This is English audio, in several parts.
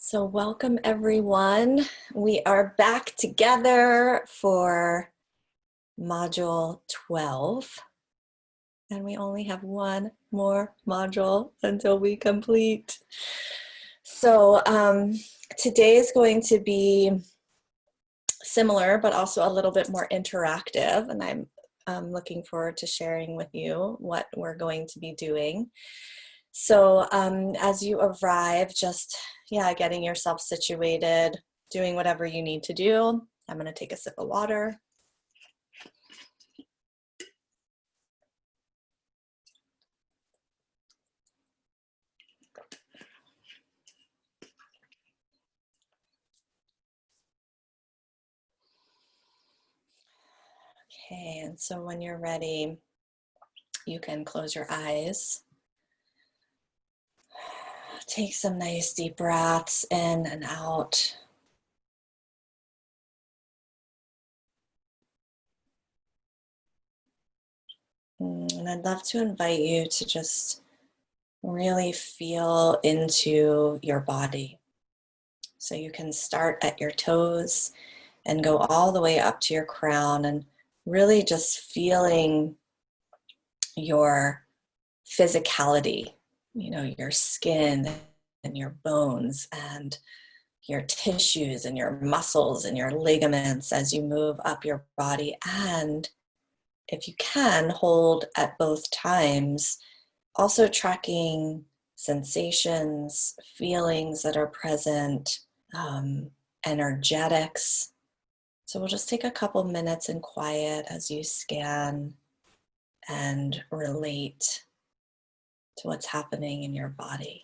So welcome everyone. We are back together for module 12 and we only have one more module until we complete. So today is going to be similar but also a little bit more interactive, and I'm looking forward to sharing with you what we're going to be doing. So as you arrive, just getting yourself situated, doing whatever you need to do. I'm going to take a sip of water. Okay, and so when you're ready, you can close your eyes. Take some nice deep breaths in and out. And I'd love to invite you to just really feel into your body. So you can start at your toes and go all the way up to your crown, and really just feeling your physicality, your skin and your bones and your tissues and your muscles and your ligaments as you move up your body. And if you can, hold at both times, also tracking sensations, feelings that are present, energetics. So we'll just take a couple minutes in quiet as you scan and relate to what's happening in your body.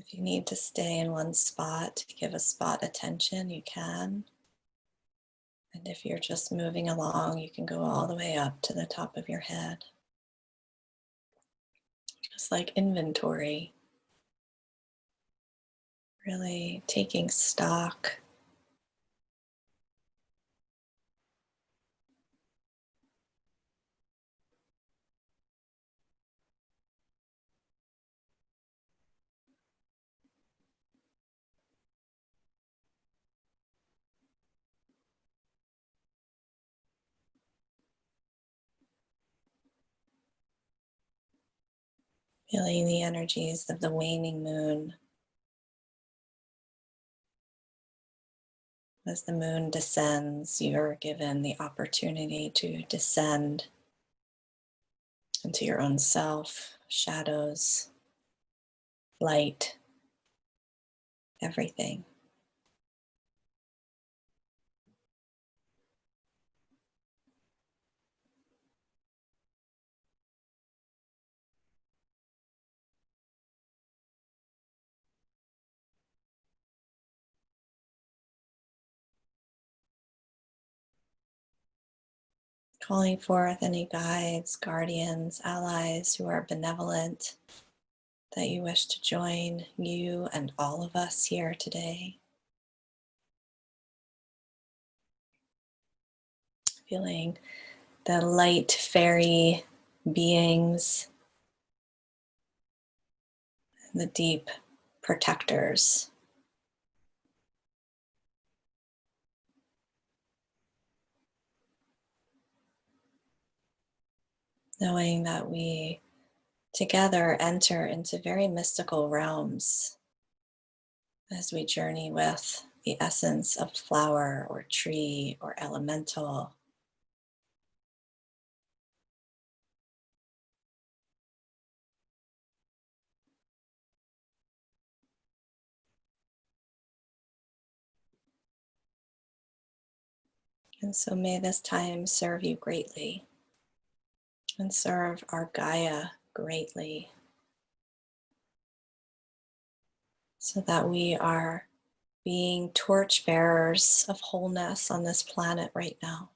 If you need to stay in one spot, give a spot attention, you can. And if you're just moving along, you can go all the way up to the top of your head. Just like inventory, really taking stock. Feeling the energies of the waning moon. As the moon descends, you're given the opportunity to descend into your own self, shadows, light, everything. Calling forth any guides, guardians, allies who are benevolent that you wish to join you and all of us here today. Feeling the light fairy beings, the deep protectors. Knowing that we together enter into very mystical realms as we journey with the essence of flower or tree or elemental. And so may this time serve you greatly and serve our Gaia greatly, so that we are being torch bearers of wholeness on this planet right now.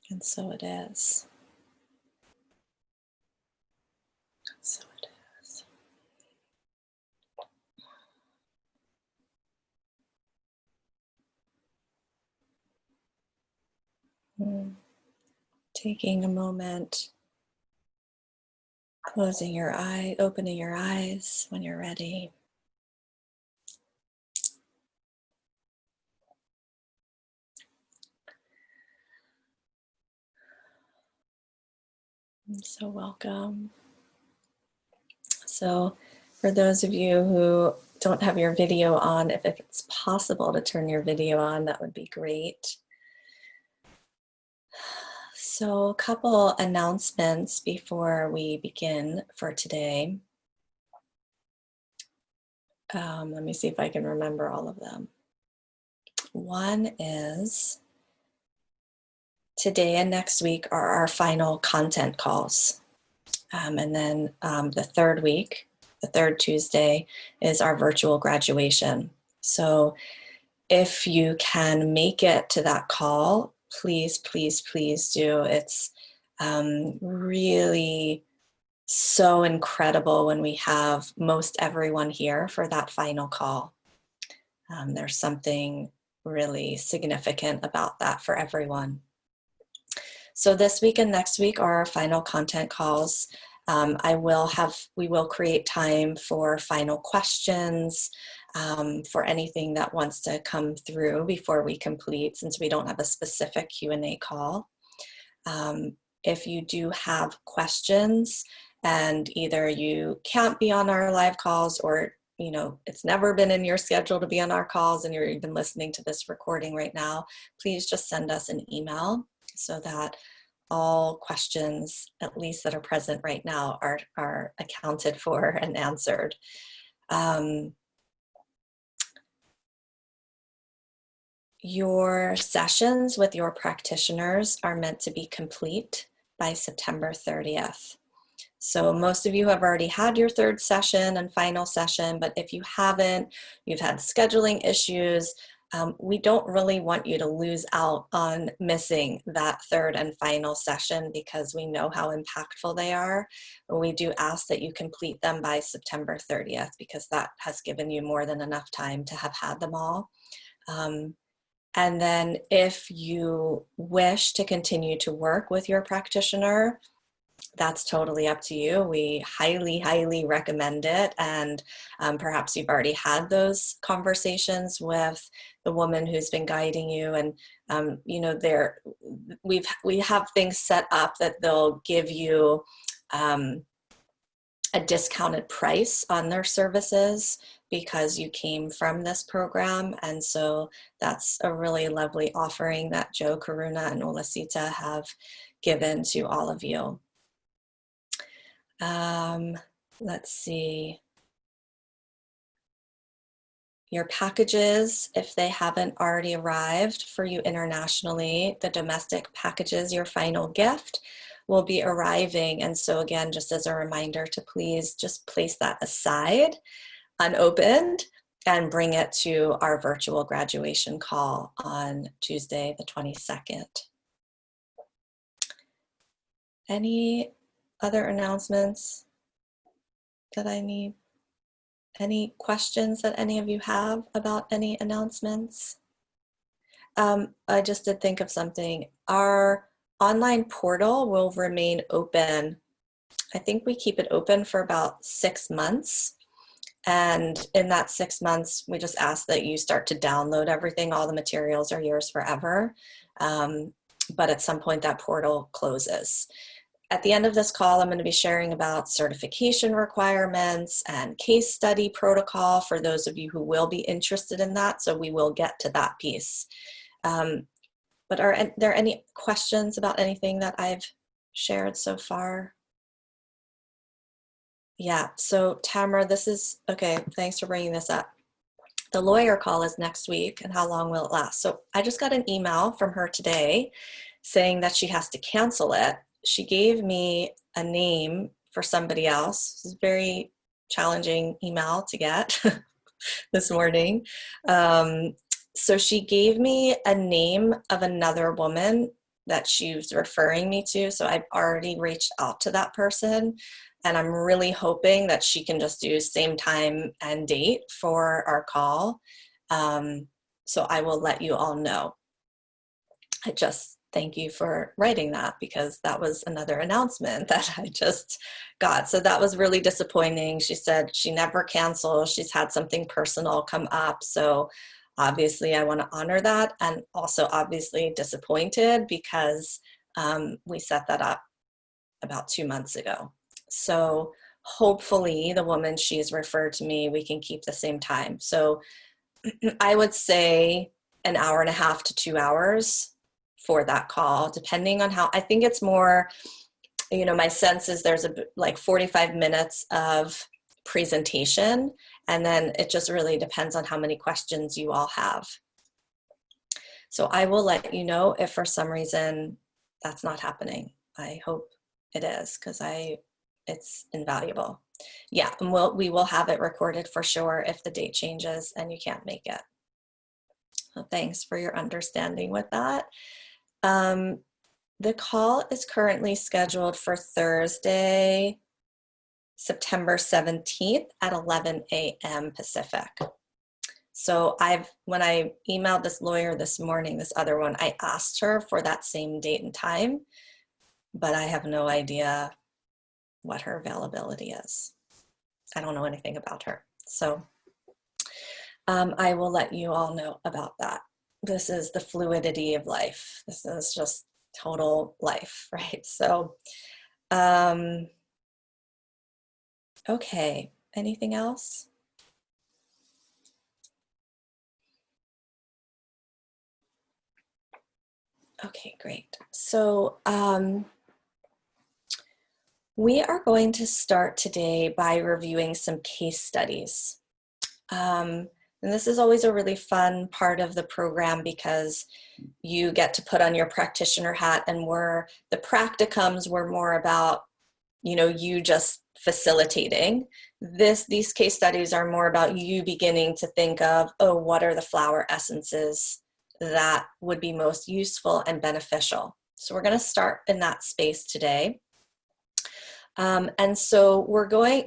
And so it is. So it is. Taking a moment, closing your eye, opening your eyes when you're ready. So welcome. So for those of you who don't have your video on, if it's possible to turn your video on, that would be great. So a couple announcements before we begin for today. Let me see if I can remember all of them. One is today and next week are our final content calls. And then the third week, the third Tuesday, is our virtual graduation. So if you can make it to that call, please, please, please do. It's really so incredible when we have most everyone here for that final call. There's something really significant about that for everyone. So this week and next week are our final content calls. We will create time for final questions, for anything that wants to come through before we complete, since we don't have a specific Q&A call. If you do have questions and either you can't be on our live calls, or it's never been in your schedule to be on our calls and you're even listening to this recording right now, please just send us an email so that all questions, at least that are present right now, are accounted for and answered. Your sessions with your practitioners are meant to be complete by September 30th. So most of you have already had your third session and final session, but if you haven't, you've had scheduling issues, we don't really want you to lose out on missing that third and final session, because we know how impactful they are. We do ask that you complete them by September 30th, because that has given you more than enough time to have had them all. And then if you wish to continue to work with your practitioner, that's totally up to you. We highly, highly recommend it. And perhaps you've already had those conversations with the woman who's been guiding you. And, we have things set up that they'll give you a discounted price on their services because you came from this program. And so that's a really lovely offering that Joe, Karuna, and Olasita have given to all of you. Let's see. Your packages, if they haven't already arrived for you internationally, the domestic packages, your final gift, will be arriving. And so again, just as a reminder to please just place that aside, unopened, and bring it to our virtual graduation call on Tuesday, the 22nd. Any other announcements that I need? Any questions that any of you have about any announcements? I just did think of something. Our online portal will remain open. I think we keep it open for about 6 months. And in that 6 months, we just ask that you start to download everything. All the materials are yours forever. But at some point, that portal closes. At the end of this call, I'm going to be sharing about certification requirements and case study protocol for those of you who will be interested in that. So we will get to that piece. But are there any questions about anything that I've shared so far? Yeah, so Tamara, this is, okay, thanks for bringing this up. The lawyer call is next week, and how long will it last? So I just got an email from her today saying that she has to cancel it. She gave me a name for somebody else. This is a very challenging email to get this morning. So she gave me a name of another woman that she was referring me to. So I've already reached out to that person, and I'm really hoping that she can just do same time and date for our call. So I will let you all know. I just thank you for writing that, because that was another announcement that I just got. So that was really disappointing. She said she never cancels. She's had something personal come up. So obviously I want to honor that, and also obviously disappointed because we set that up about 2 months ago. So hopefully the woman she's referred to me, we can keep the same time. So I would say an hour and a half to 2 hours for that call, depending on how, I think it's more, you know, my sense is there's like 45 minutes of presentation, and then it just really depends on how many questions you all have. So I will let you know if for some reason that's not happening. I hope it is, because it's invaluable. Yeah, and we will have it recorded for sure if the date changes and you can't make it. So thanks for your understanding with that. The call is currently scheduled for Thursday, September 17th at 11 a.m. Pacific. So when I emailed this lawyer this morning, this other one, I asked her for that same date and time, but I have no idea what her availability is. I don't know anything about her. So I will let you all know about that. This is the fluidity of life. This is just total life, right? So, okay, anything else? Okay, great. So we are going to start today by reviewing some case studies. And this is always a really fun part of the program, because you get to put on your practitioner hat, and the practicums were more about, you know, you just facilitating. These case studies are more about you beginning to think of, oh, what are the flower essences that would be most useful and beneficial? So we're going to start in that space today. And so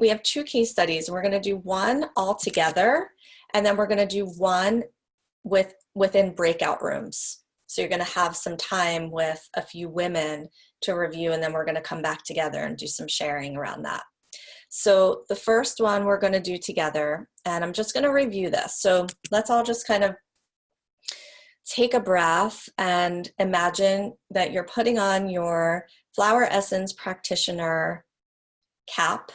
we have 2 case studies. We're going to do one all together, and then we're going to do one within breakout rooms. So you're going to have some time with a few women to review, and then we're going to come back together and do some sharing around that. So the first one we're going to do together, and I'm just going to review this. So let's all just kind of take a breath and imagine that you're putting on your flower essence practitioner cap,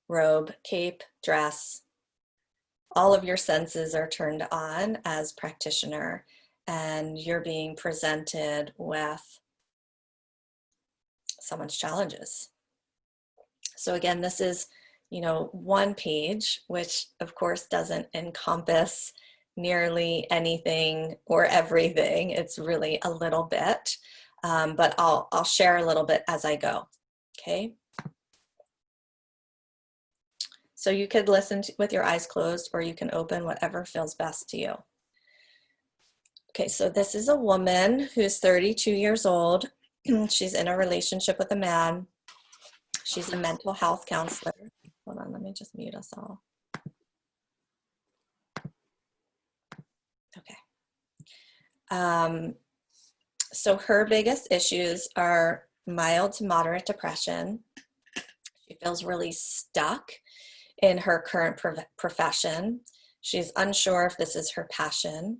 robe, cape, dress. All of your senses are turned on as practitioner, and you're being presented with someone's challenges. So again, this is, you know, one page, which of course doesn't encompass nearly anything or everything. It's really a little bit, but I'll share a little bit as I go, okay? So you could listen with your eyes closed, or you can open, whatever feels best to you. Okay, so this is a woman who's 32 years old. She's in a relationship with a man. She's a mental health counselor. Hold on, let me just mute us all. Okay. So her biggest issues are mild to moderate depression. She feels really stuck in her current profession. She's unsure if this is her passion.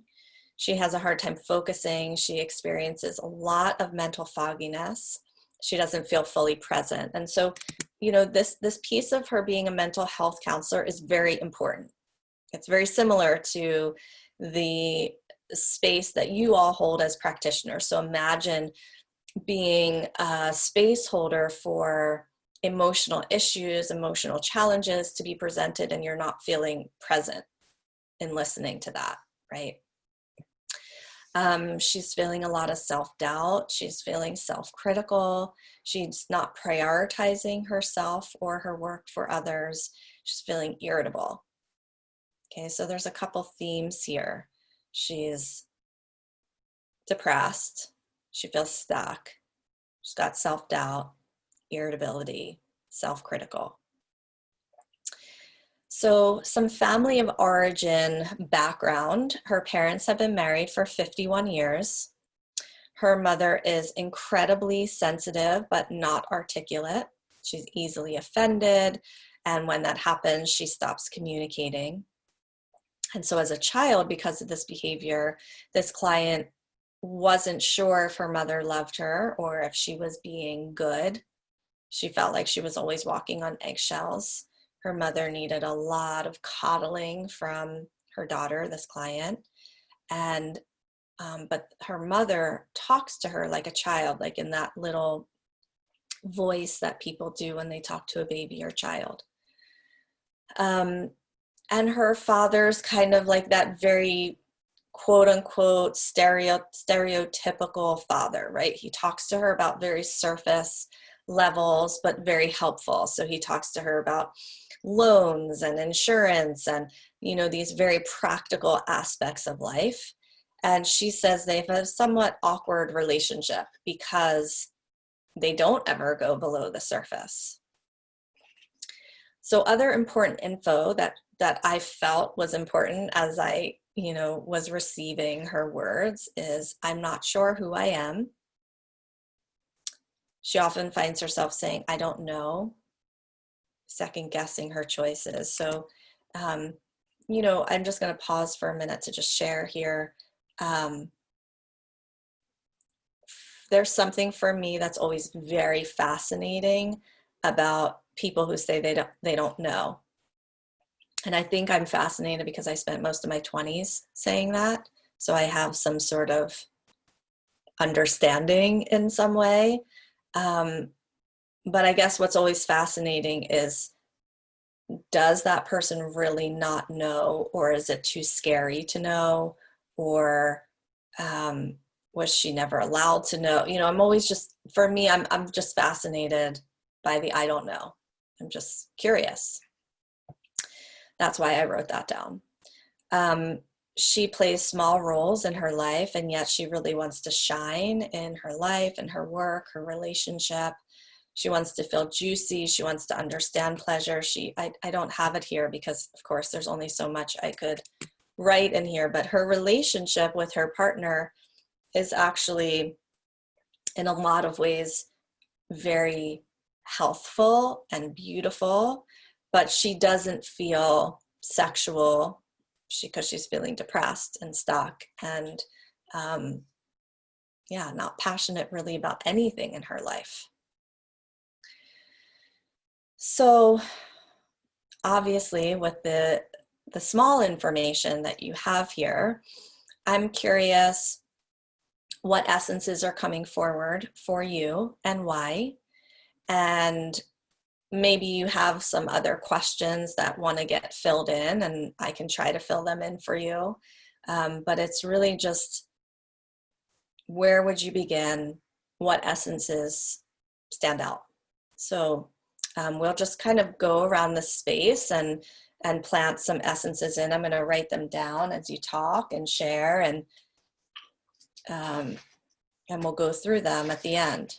She has a hard time focusing. She experiences a lot of mental fogginess. She doesn't feel fully present. And so, you know, this piece of her being a mental health counselor is very important. It's very similar to the space that you all hold as practitioners. So imagine being a space holder for emotional issues, emotional challenges to be presented, and you're not feeling present in listening to that, right? She's feeling a lot of self-doubt. She's feeling self-critical. She's not prioritizing herself or her work for others. She's feeling irritable. Okay, so there's a couple themes here. She's depressed. She feels stuck. She's got self-doubt, irritability, self-critical. So some family of origin background. Her parents have been married for 51 years. Her mother is incredibly sensitive, but not articulate. She's easily offended. And when that happens, she stops communicating. And so as a child, because of this behavior, this client wasn't sure if her mother loved her or if she was being good. She felt like she was always walking on eggshells. Her mother needed a lot of coddling from her daughter, this client. And, but her mother talks to her like a child, like in that little voice that people do when they talk to a baby or child. And her father's kind of like that very quote unquote stereotypical father, right? He talks to her about very surface levels, but very helpful. So he talks to her about loans and insurance and, you know, these very practical aspects of life. And she says they have a somewhat awkward relationship because they don't ever go below the surface. So other important info that I felt was important as I, you know, was receiving her words is, I'm not sure who I am. She often finds herself saying, I don't know, second guessing her choices. So, you know, I'm just going to pause for a minute to just share here. There's something for me that's always very fascinating about people who say they don't know. And I think I'm fascinated because I spent most of my 20s saying that. So I have some sort of understanding in some way. But I guess what's always fascinating is, does that person really not know, or is it too scary to know, or was she never allowed to know? You know, I'm always just, for me, I'm just fascinated by the I don't know. I'm just curious. That's why I wrote that down. She plays small roles in her life, and yet she really wants to shine in her life and her work, her relationship. She wants to feel juicy. She wants to understand pleasure. I don't have it here because, of course, there's only so much I could write in here, but her relationship with her partner is actually, in a lot of ways, very healthful and beautiful, but she doesn't feel sexual because she's feeling depressed and stuck and yeah, not passionate really about anything in her life. So obviously with the small information that you have here, I'm curious what essences are coming forward for you and why. And maybe you have some other questions that want to get filled in, and I can try to fill them in for you. But it's really just, where would you begin? What essences stand out? So we'll just kind of go around the space and plant some essences in. I'm going to write them down as you talk and share, and we'll go through them at the end.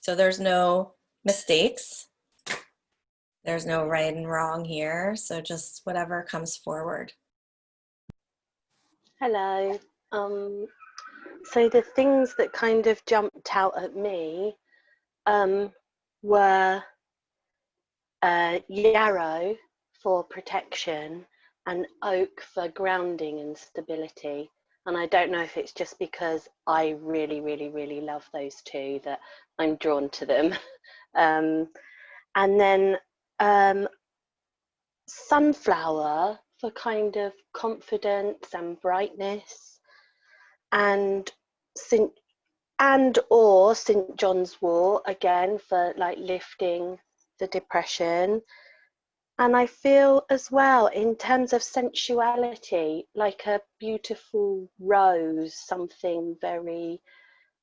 So there's no mistakes. There's no right and wrong here. So just whatever comes forward. Hello. So the things that kind of jumped out at me were yarrow for protection and oak for grounding and stability. And I don't know if it's just because I really, really, really love those two that I'm drawn to them. And then sunflower for kind of confidence and brightness, and St. or St. John's Wort again for like lifting the depression. And I feel as well in terms of sensuality, like a beautiful rose, something very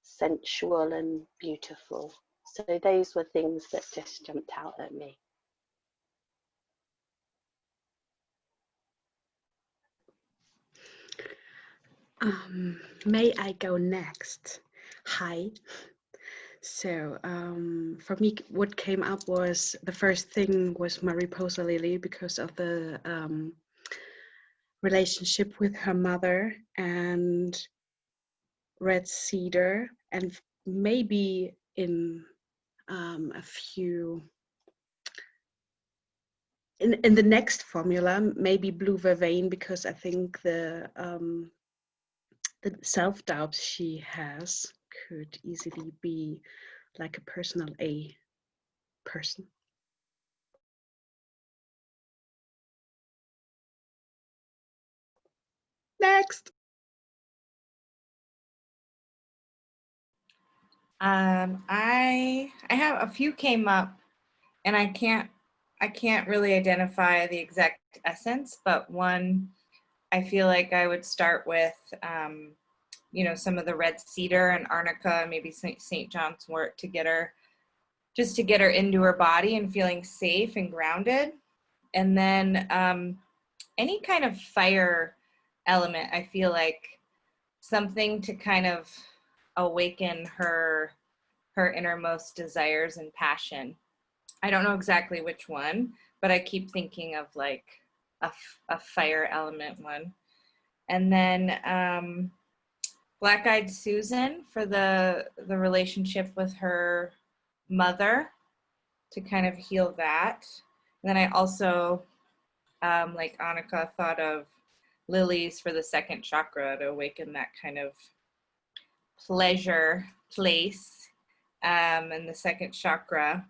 sensual and beautiful. So those were things that just jumped out at me. May I go next? Hi. So for me, what came up was the first thing was Mariposa Lily because of the relationship with her mother, and Red Cedar, and maybe in a few in the next formula, maybe Blue Vervain, because I think the self-doubt she has could easily be like a personal A person. Next. I have a few came up, and I can't really identify the exact essence, but one I feel like I would start with, you know, some of the red cedar and arnica, maybe St. John's wort to get her into her body and feeling safe and grounded. And then any kind of fire element, I feel like something to kind of awaken her innermost desires and passion. I don't know exactly which one, but I keep thinking of like a fire element one. And then Black-Eyed Susan for the relationship with her mother, to kind of heal that. And then I also, like Annika, thought of lilies for the second chakra to awaken that kind of pleasure place in the second chakra.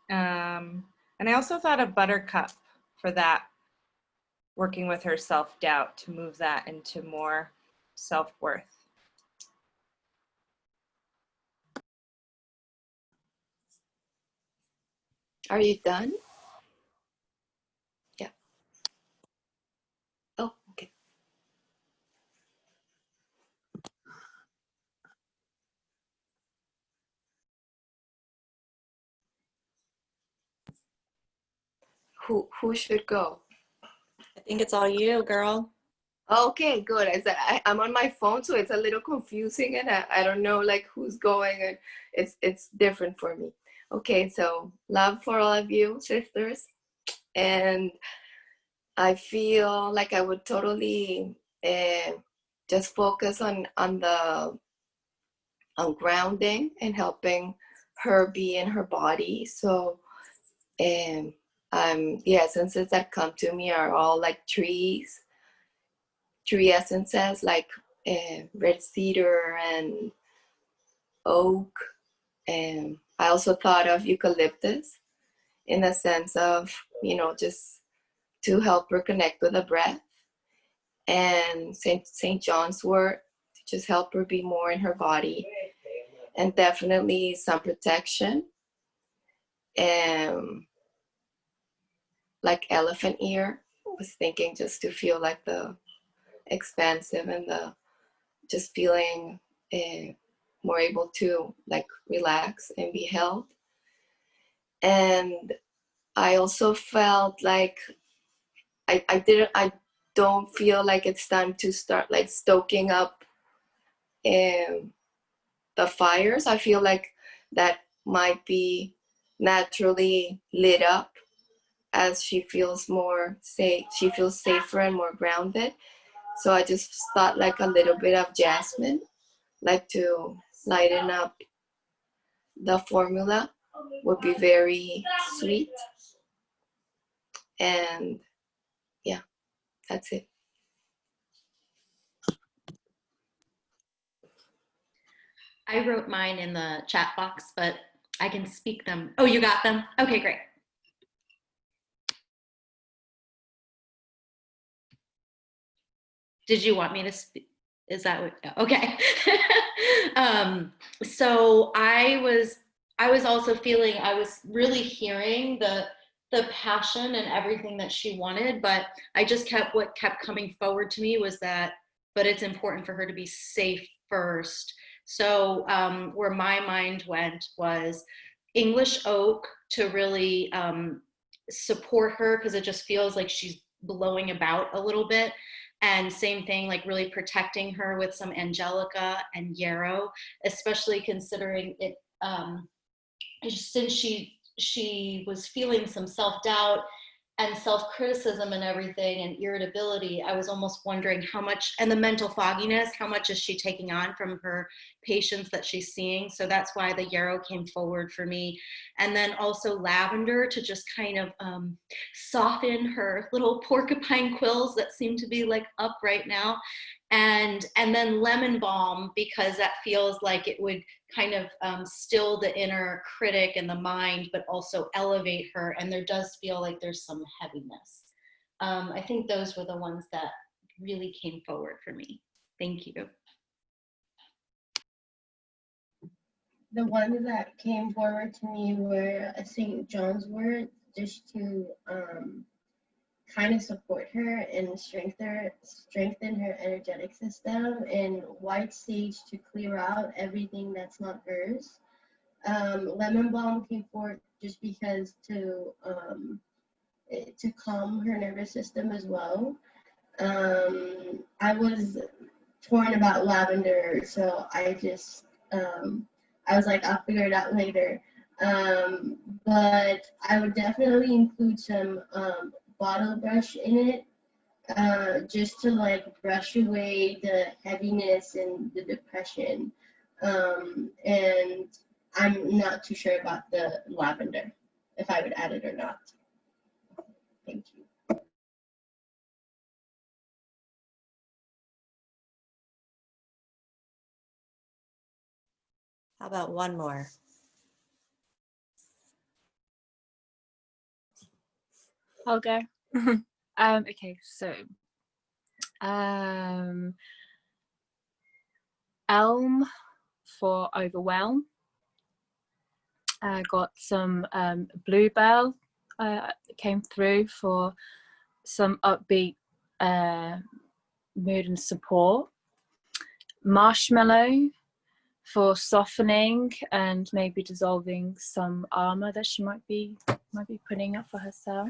And I also thought of Buttercup for that, working with her self-doubt to move that into more self-worth. Are you done? Yeah. Oh, okay. Who should go? I think it's all you, girl. Okay, good. I'm on my phone, so it's a little confusing, and I don't know like who's going, and it's different for me. Okay, so love for all of you, sisters, and I feel like I would totally just focus on grounding and helping her be in her body. So the essences that come to me are all like tree essences, like red cedar and oak. And I also thought of eucalyptus in the sense of, you know, just to help her connect with the breath. And St. John's wort to just help her be more in her body. And definitely some protection. And like elephant ear, I was thinking just to feel like the expansive and the just feeling more able to like relax and be held. And I also felt like I don't feel like it's time to start like stoking up the fires. I feel like that might be naturally lit up as she feels more safe, she feels safer and more grounded. So I just thought like a little bit of jasmine, like to lighten up the formula, would be very sweet. And yeah, that's it. I wrote mine in the chat box, but I can speak them. Oh, you got them? Okay, great. Did you want me to speak? Is that what? Okay. So I was also feeling, I was really hearing the passion and everything that she wanted, but I just what kept coming forward to me was that, but it's important for her to be safe first. So where my mind went was English oak to really support her, because it just feels like she's blowing about a little bit. And same thing, like really protecting her with some angelica and yarrow, especially considering it, since she was feeling some self-doubt and self-criticism and everything and irritability. I was almost wondering how much, and the mental fogginess, how much is she taking on from her patients that she's seeing? So that's why the yarrow came forward for me. And then also lavender to just kind of soften her little porcupine quills that seem to be like up right now. And then lemon balm, because that feels like it would kind of still the inner critic and the mind, but also elevate her. And there does feel like there's some heaviness. I think those were the ones that really came forward for me. Thank you. The ones that came forward to me were St. John's wort, just to kind of support her and strengthen her energetic system, and white sage to clear out everything that's not hers. Lemon balm came forward just because to calm her nervous system as well. I was torn about lavender, so I just I was like, I'll figure it out later. But I would definitely include some bottle brush in it, just to like brush away the heaviness and the depression. And I'm not too sure about the lavender, if I would add it or not. Thank you. How about one more? I'll go. Okay, so elm for overwhelm. I got some bluebell came through for some upbeat mood and support. Marshmallow for softening and maybe dissolving some armor that she might be putting up for herself.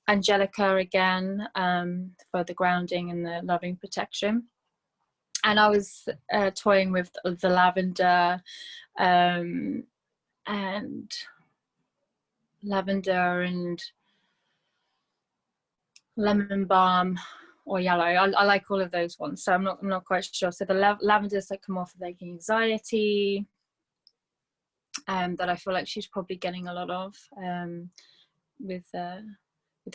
Angelica again, for the grounding and the loving protection. And I was toying with the lavender and lemon balm or yellow. I like all of those ones, so I'm not quite sure. So the lavenders that come off of like anxiety, that I feel like she's probably getting a lot of with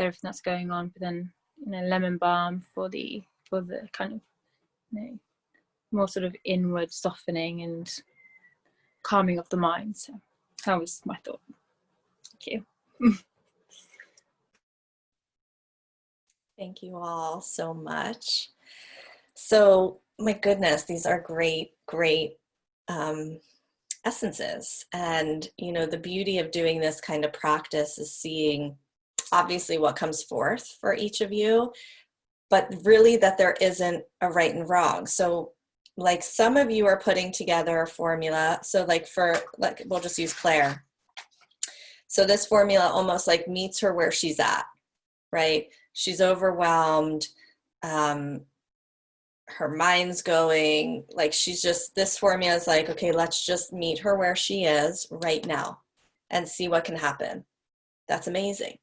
everything that's going on. But then, you know, lemon balm for the kind of, you know, more sort of inward softening and calming of the mind. So that was my thought. Thank you. Thank you all so much. So, my goodness, these are great essences. And, you know, the beauty of doing this kind of practice is seeing obviously what comes forth for each of you, but really that there isn't a right and wrong. So like some of you are putting together a formula. So like we'll just use Claire. So this formula almost like meets her where she's at, right? She's overwhelmed. Her mind's going, like she's just, this formula is like, okay, let's just meet her where she is right now and see what can happen. That's amazing.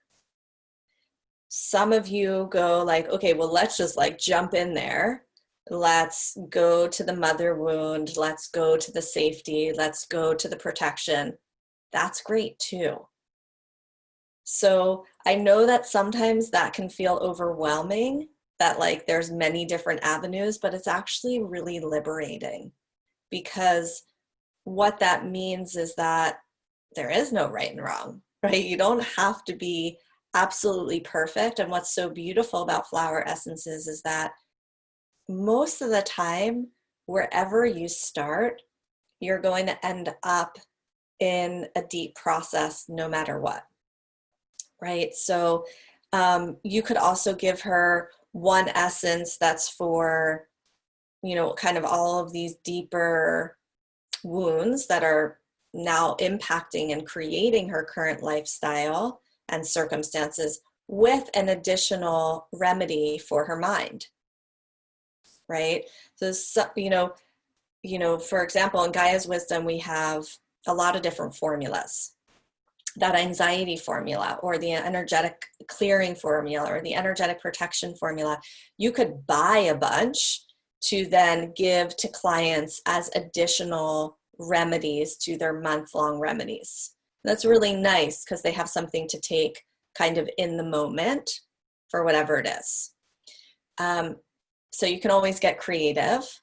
Some of you go like, okay, well, let's just like jump in there. Let's go to the mother wound. Let's go to the safety. Let's go to the protection. That's great too. So I know that sometimes that can feel overwhelming, that like there's many different avenues, but it's actually really liberating, because what that means is that there is no right and wrong, right? You don't have to be absolutely perfect. And what's so beautiful about flower essences is that most of the time, wherever you start, you're going to end up in a deep process no matter what, right? So you could also give her one essence that's for, you know, kind of all of these deeper wounds that are now impacting and creating her current lifestyle and circumstances, with an additional remedy for her mind, right? So for example, in Gaia's wisdom, we have a lot of different formulas. That anxiety formula, or the energetic clearing formula, or the energetic protection formula, you could buy a bunch to then give to clients as additional remedies to their month-long remedies. That's really nice because they have something to take kind of in the moment for whatever it is. So you can always get creative.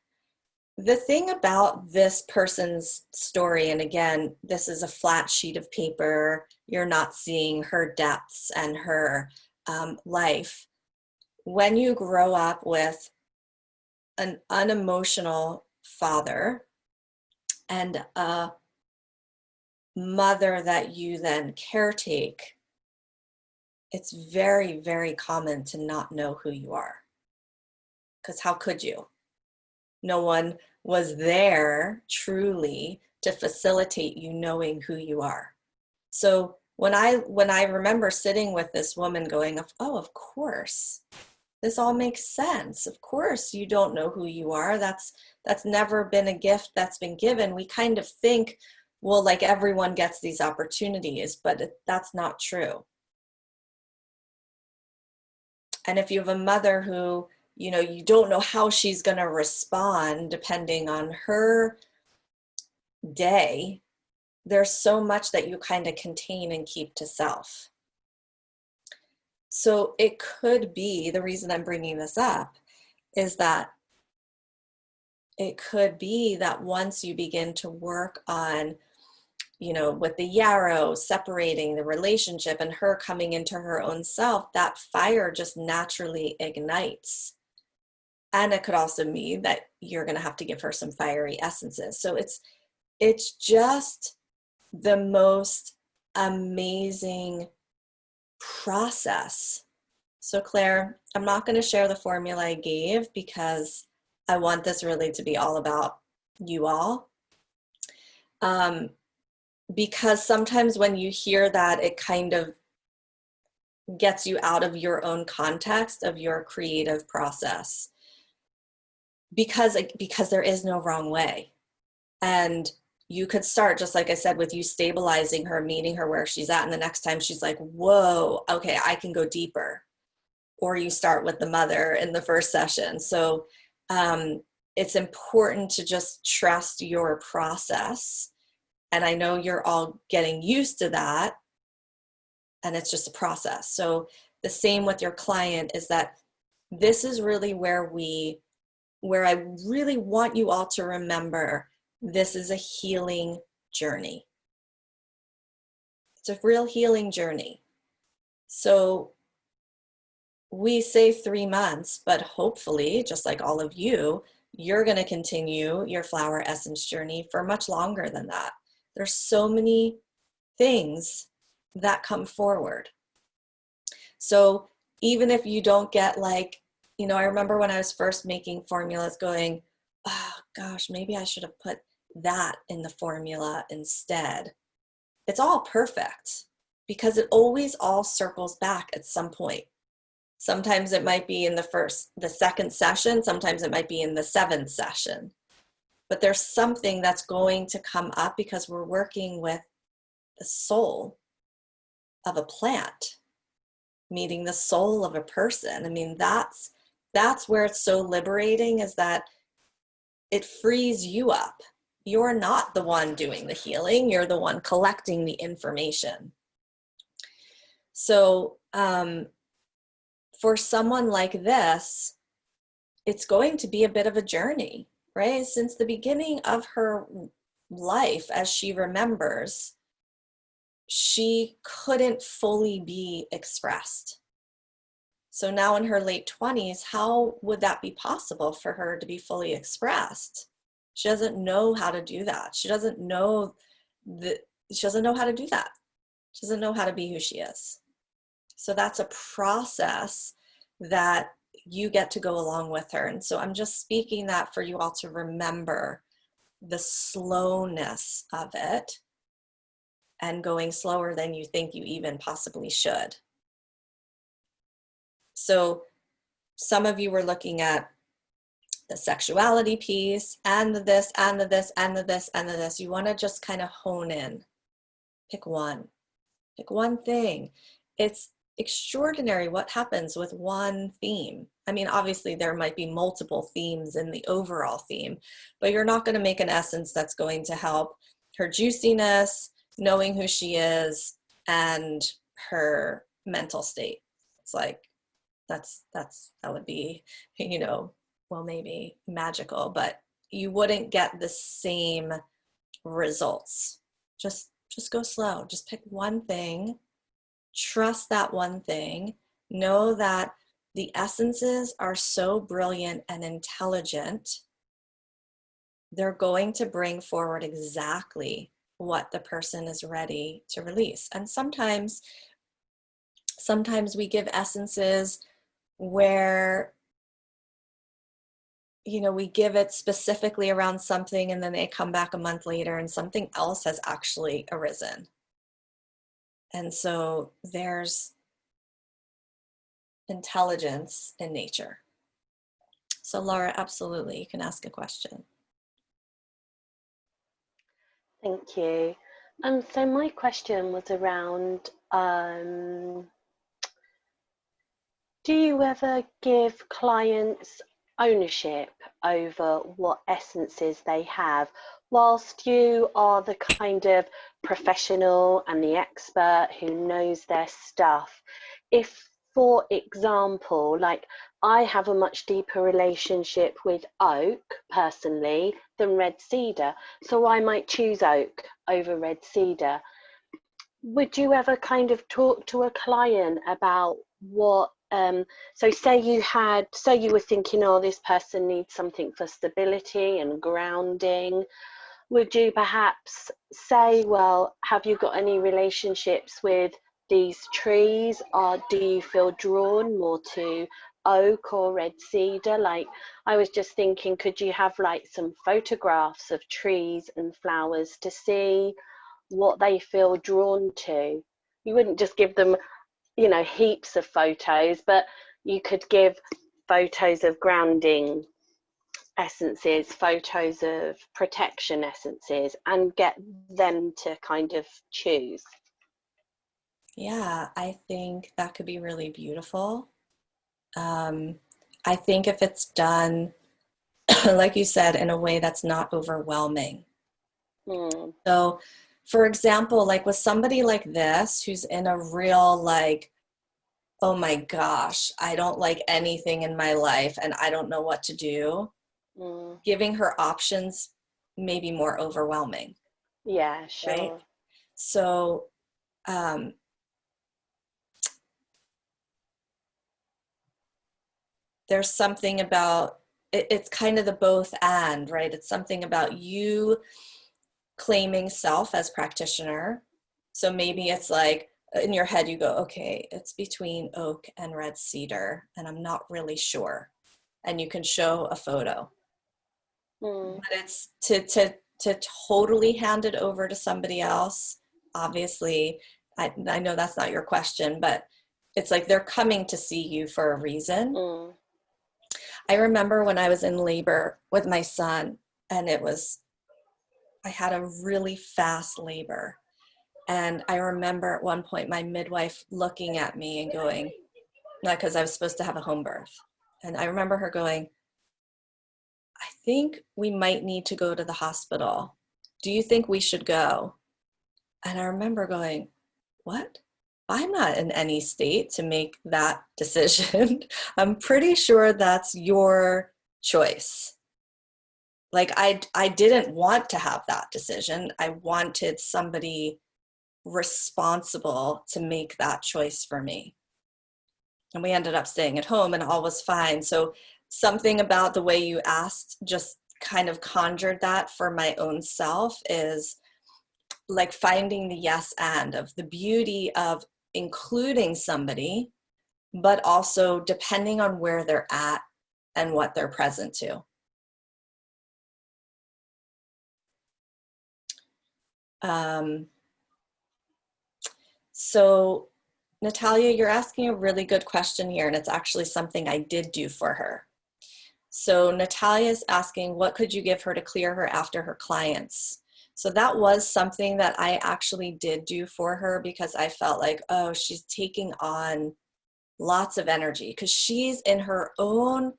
The thing about this person's story, and again, this is a flat sheet of paper, you're not seeing her depths and her life. When you grow up with an unemotional father and a mother that you then caretake, it's very, very common to not know who you are. Because how could you? No one was there truly to facilitate you knowing who you are. So when I remember sitting with this woman going, oh, of course, this all makes sense. Of course, you don't know who you are. That's never been a gift that's been given. We kind of think, well, like everyone gets these opportunities, but that's not true. And if you have a mother who, you know, you don't know how she's going to respond depending on her day, there's so much that you kind of contain and keep to self. So it could be, the reason I'm bringing this up is that it could be that once you begin to work on, you know, with the yarrow, separating the relationship and her coming into her own self, that fire just naturally ignites. And it could also mean that you're going to have to give her some fiery essences. So it's just the most amazing process. So Claire, I'm not going to share the formula I gave because I want this really to be all about you all. Because sometimes when you hear that, it kind of gets you out of your own context of your creative process. Because there is no wrong way. And you could start, just like I said, with you stabilizing her, meeting her where she's at. And the next time she's like, whoa, okay, I can go deeper. Or you start with the mother in the first session. So it's important to just trust your process. And I know you're all getting used to that. And it's just a process. So the same with your client is that this is really where I really want you all to remember, this is a healing journey. It's a real healing journey. So we say 3 months, but hopefully, just like all of you, you're going to continue your flower essence journey for much longer than that. There's so many things that come forward. So even if you don't get like, you know, I remember when I was first making formulas going, oh gosh, maybe I should have put that in the formula instead. It's all perfect because it always all circles back at some point. Sometimes it might be in the second session, sometimes it might be in the 7th session. But there's something that's going to come up because we're working with the soul of a plant. meeting the soul of a person. I mean, that's where it's so liberating, is that it frees you up. You're not the one doing the healing, you're the one collecting the information. So for someone like this, it's going to be a bit of a journey, right? Since the beginning of her life, as she remembers, she couldn't fully be expressed. So now in her late 20s, how would that be possible for her to be fully expressed? She doesn't know how to do that. She doesn't know how to do that. She doesn't know how to be who she is. So that's a process that you get to go along with her. And so I'm just speaking that for you all to remember the slowness of it, and going slower than you think you even possibly should. So some of you were looking at the sexuality piece and the this and the this and the this and the this. You want to just kind of hone in. Pick one thing. It's extraordinary what happens with one theme. I mean, obviously there might be multiple themes in the overall theme, but you're not going to make an essence that's going to help her juiciness, knowing who she is, and her mental state. It's like, that would be, well, maybe magical, but you wouldn't get the same results. Just go slow. Just pick one thing. Trust that one thing. Know that the essences are so brilliant and intelligent. They're going to bring forward exactly what the person is ready to release. And sometimes we give essences where, we give it specifically around something, and then they come back a month later and something else has actually arisen. And so there's intelligence in nature. So Laura, absolutely, you can ask a question. Thank you. So my question was around, do you ever give clients ownership over what essences they have, whilst you are the kind of professional and the expert who knows their stuff? If, for example, like I have a much deeper relationship with oak personally than red cedar, so I might choose oak over red cedar. Would you ever kind of talk to a client about what, so say you were thinking, oh, this person needs something for stability and grounding. Would you perhaps say, well, have you got any relationships with these trees, or do you feel drawn more to oak or red cedar? Like, I was just thinking, could you have like some photographs of trees and flowers to see what they feel drawn to? You wouldn't just give them, heaps of photos, but you could give photos of grounding essences, photos of protection essences, and get them to kind of choose. Yeah, I think that could be really beautiful. I think if it's done, like you said, in a way that's not overwhelming. So, for example, like with somebody like this, who's in a real like, oh my gosh, I don't like anything in my life and I don't know what to do, giving her options may be more overwhelming. Yeah, sure. Right? So, there's something about it's kind of the both and, right? It's something about you claiming self as practitioner. So maybe it's like in your head you go, okay, it's between oak and red cedar and I'm not really sure, and you can show a photo. But it's to totally hand it over to somebody else. Obviously, I know that's not your question, but it's like they're coming to see you for a reason. I remember when I was in labor with my son, and I had a really fast labor, And I remember at one point my midwife looking at me and going, because I was supposed to have a home birth. And I remember her going, I think we might need to go to the hospital. Do you think we should go? And I remember going, what? I'm not in any state to make that decision. I'm pretty sure that's your choice. Like I didn't want to have that decision. I wanted somebody responsible to make that choice for me. And we ended up staying at home and all was fine. So something about the way you asked just kind of conjured that for my own self, is like finding the yes and of the beauty of including somebody, but also depending on where they're at and what they're present to. So Natalia, you're asking a really good question here, and it's actually something I did do for her. So Natalia's asking, what could you give her to clear her after her clients? So that was something that I actually did do for her, because I felt like, oh, she's taking on lots of energy because she's in her own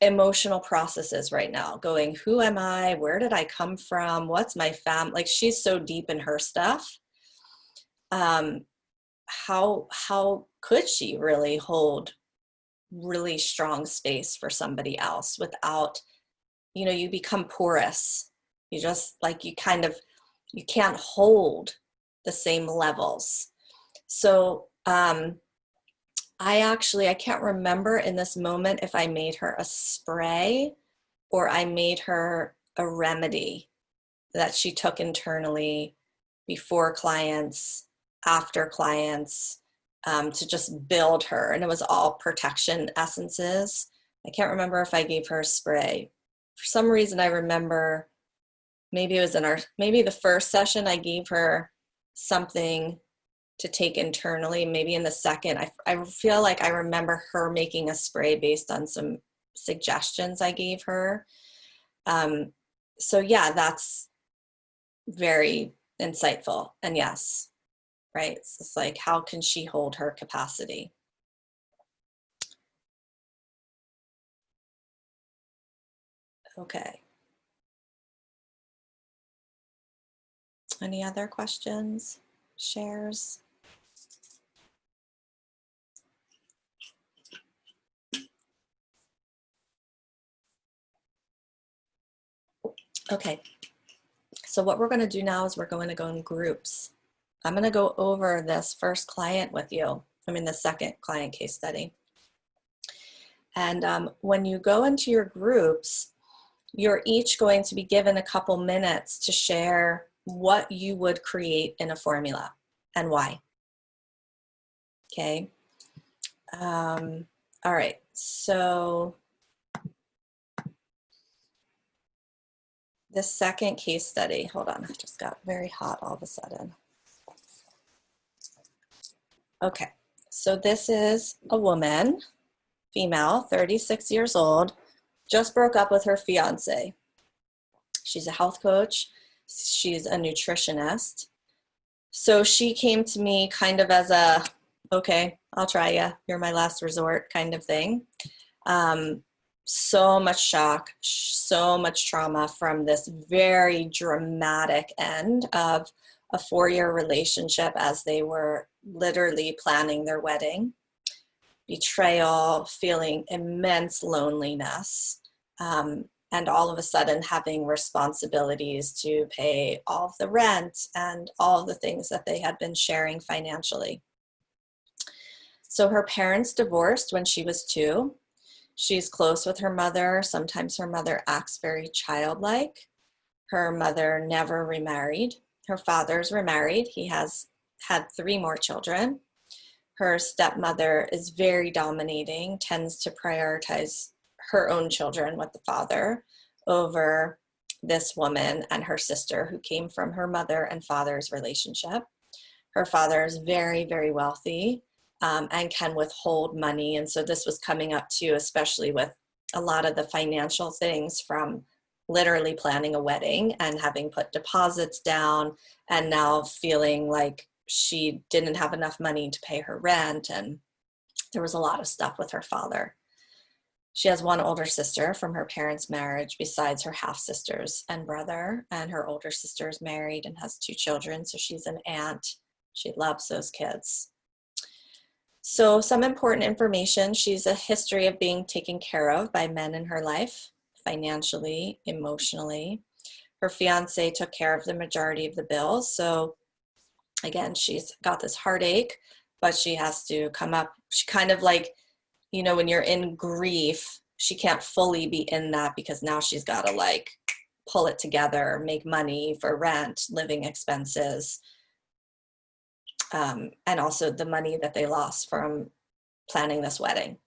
emotional processes right now, going, who am I? Where did I come from? What's my fam? Like, she's so deep in her stuff. How could she really hold really strong space for somebody else without, you become porous. You just like, you can't hold the same levels. So I can't remember in this moment if I made her a spray or I made her a remedy that she took internally before clients, after clients, to just build her. And it was all protection essences. I can't remember if I gave her a spray. For some reason, I remember maybe it was maybe the first session I gave her something to take internally. Maybe in the second, I feel like I remember her making a spray based on some suggestions I gave her. So yeah, that's very insightful. And yes, right? It's just like, how can she hold her capacity? Okay. Any other questions, shares? Okay. So what we're going to do now is we're going to go in groups. I'm going to go over this first client with you. The second client case study. And when you go into your groups, you're each going to be given a couple minutes to share what you would create in a formula and why. Okay. All right. So the second case study, hold on, I just got very hot all of a sudden. Okay. So this is a woman, female, 36 years old, just broke up with her fiance. She's a health coach. She's a nutritionist. So she came to me kind of as a, okay, I'll try you. You're my last resort kind of thing. So much shock, so much trauma from this very dramatic end of a 4-year relationship as they were literally planning their wedding. Betrayal, feeling immense loneliness, and all of a sudden having responsibilities to pay all of the rent and all of the things that they had been sharing financially. So her parents divorced when she was 2. She's close with her mother. Sometimes her mother acts very childlike. Her mother never remarried. Her father's remarried. He has had 3 more children. Her stepmother is very dominating, tends to prioritize her own children with the father over this woman and her sister who came from her mother and father's relationship. Her father is very, very wealthy and can withhold money. And so this was coming up too, especially with a lot of the financial things from literally planning a wedding and having put deposits down, and now feeling like she didn't have enough money to pay her rent, and there was a lot of stuff with her father. She has one older sister from her parents' marriage besides her half-sisters and brother, and her older sister is married and has 2 children, so she's an aunt. She loves those kids. So some important information: she's a history of being taken care of by men in her life, financially, emotionally. Her fiance took care of the majority of the bills. So again, she's got this heartache, but she has to come up. She kind of like, you know, when you're in grief, she can't fully be in that because now she's got to like pull it together, make money for rent, living expenses, and also the money that they lost from planning this wedding.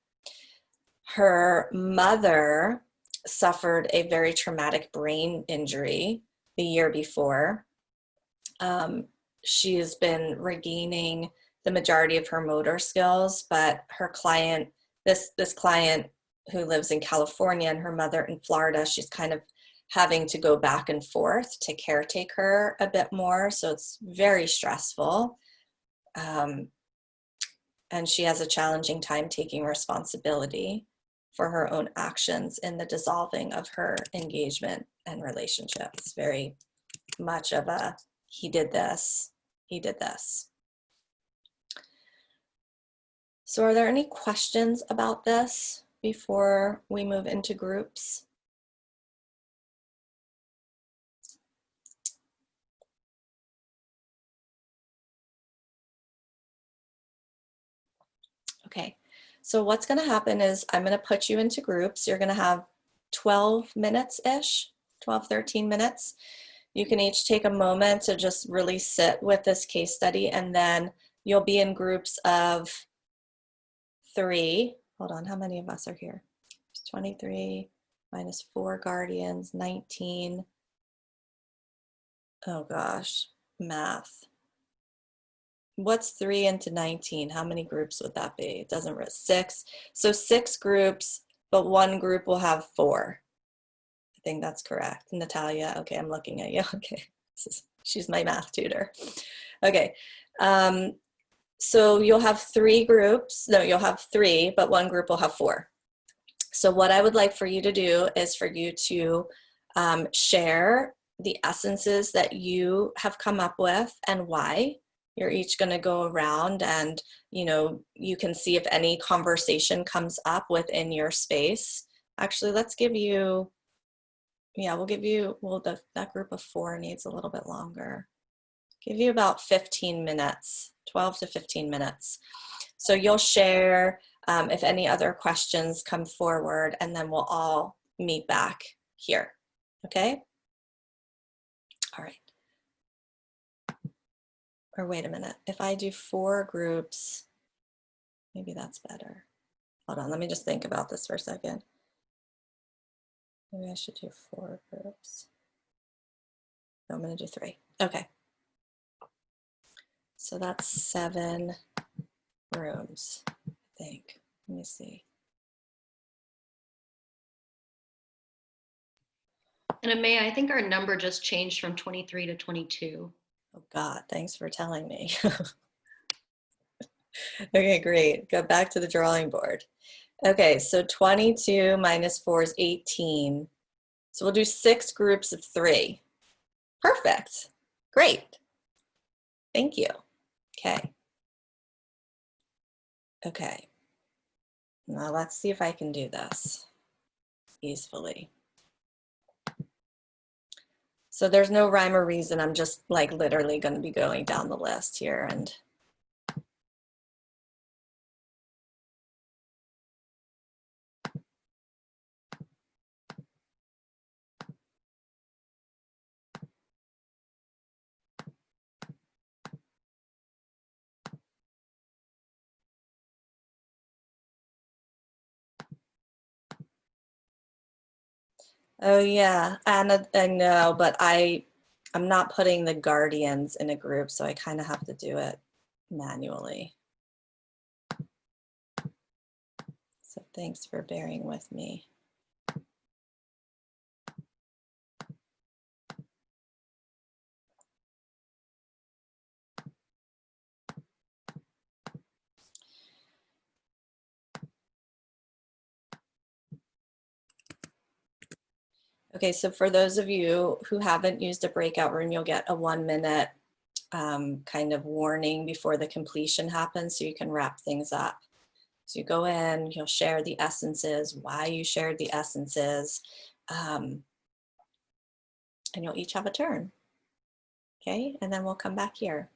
Her mother suffered a very traumatic brain injury the year before. She's been regaining the majority of her motor skills, but her client, this client who lives in California and her mother in Florida, she's kind of having to go back and forth to caretake her a bit more. So it's very stressful. And she has a challenging time taking responsibility for her own actions in the dissolving of her engagement and relationship. It's very much of a, he did this, he did this. So are there any questions about this before we move into groups? Okay, so what's going to happen is I'm going to put you into groups. You're going to have 12 minutes-ish, 12, 13 minutes. You can each take a moment to just really sit with this case study, and then you'll be in groups of 3. Hold on, how many of us are here? 23 minus 4 guardians, 19. Oh gosh, math. What's 3 into 19? How many groups would that be? It doesn't really, 6. So 6 groups, but one group will have 4. I think that's correct. Natalia, okay, I'm looking at you. Okay, she's my math tutor. Okay, so you'll have 3 groups. No, you'll have 3, but one group will have 4. So what I would like for you to do is for you to share the essences that you have come up with and why. You're each going to go around and, you know, you can see if any conversation comes up within your space. Actually, let's give you, yeah, we'll give you, well, that group of 4 needs a little bit longer. Give you about 15 minutes, 12 to 15 minutes. So you'll share if any other questions come forward, and then we'll all meet back here, okay? All right. Or wait a minute, if I do 4 groups, maybe that's better. Hold on, let me just think about this for a second. Maybe I should do 4 groups. No, I'm gonna do 3, okay. So that's 7 rooms, I think. Let me see. And Amaya, I think our number just changed from 23 to 22. Oh God, thanks for telling me. Okay, great. Go back to the drawing board. Okay, so 22 minus 4 is 18. So we'll do 6 groups of 3. Perfect. Great. Thank you. Okay. Okay. Now let's see if I can do this easily. So there's no rhyme or reason. I'm just like literally going to be going down the list here and oh yeah, Anna, I know, but I'm not putting the guardians in a group, so I kind of have to do it manually. So thanks for bearing with me. Okay, so for those of you who haven't used a breakout room, you'll get a 1 minute kind of warning before the completion happens, so you can wrap things up. So you go in, you'll share the essences, why you shared the essences, and you'll each have a turn. Okay, and then we'll come back here.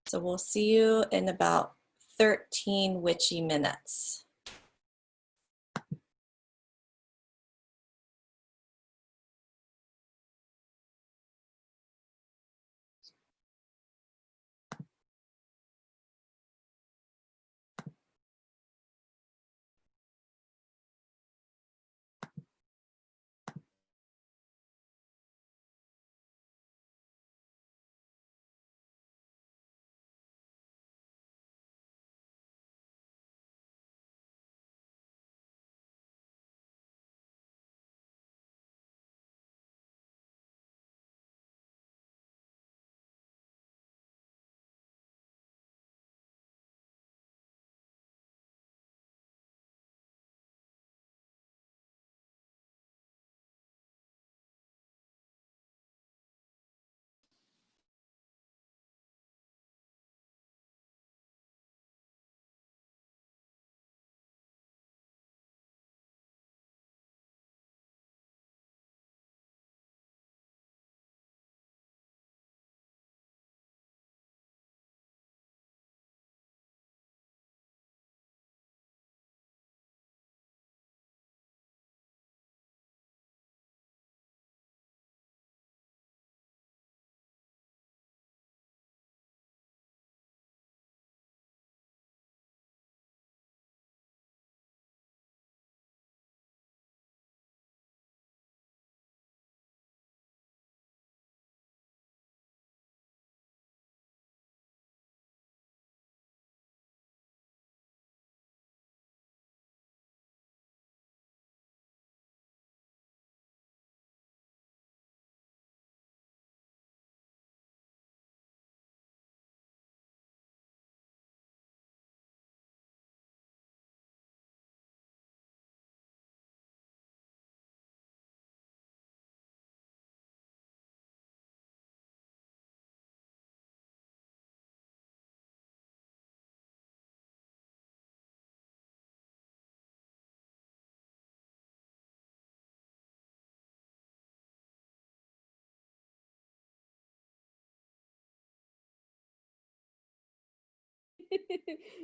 So we'll see you in about 13 witchy minutes.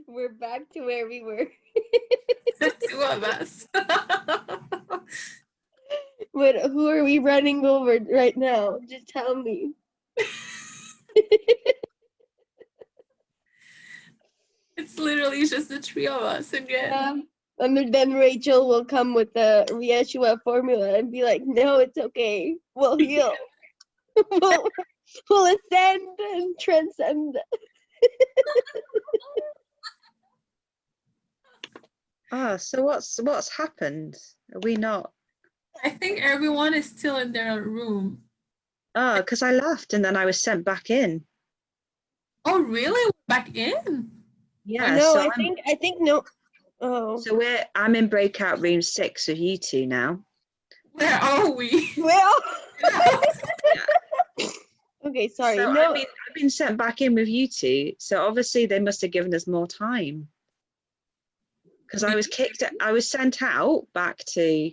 We're back to where we were. The two of us. But who are we running over right now? Just tell me. It's literally just the three of us again. And then Rachel will come with the Yeshua formula and be like, no, it's okay. We'll heal. we'll ascend and transcend. So what's happened? Are we not? I think everyone is still in their room. Because I left and then I was sent back in. Oh, really? Back in? Yeah. No, so I think no. Oh. So I'm in breakout room 6 with you two now. Where are we? Well. Okay, sorry. So no. I've been sent back in with you two. So obviously they must have given us more time. Because I was sent out back to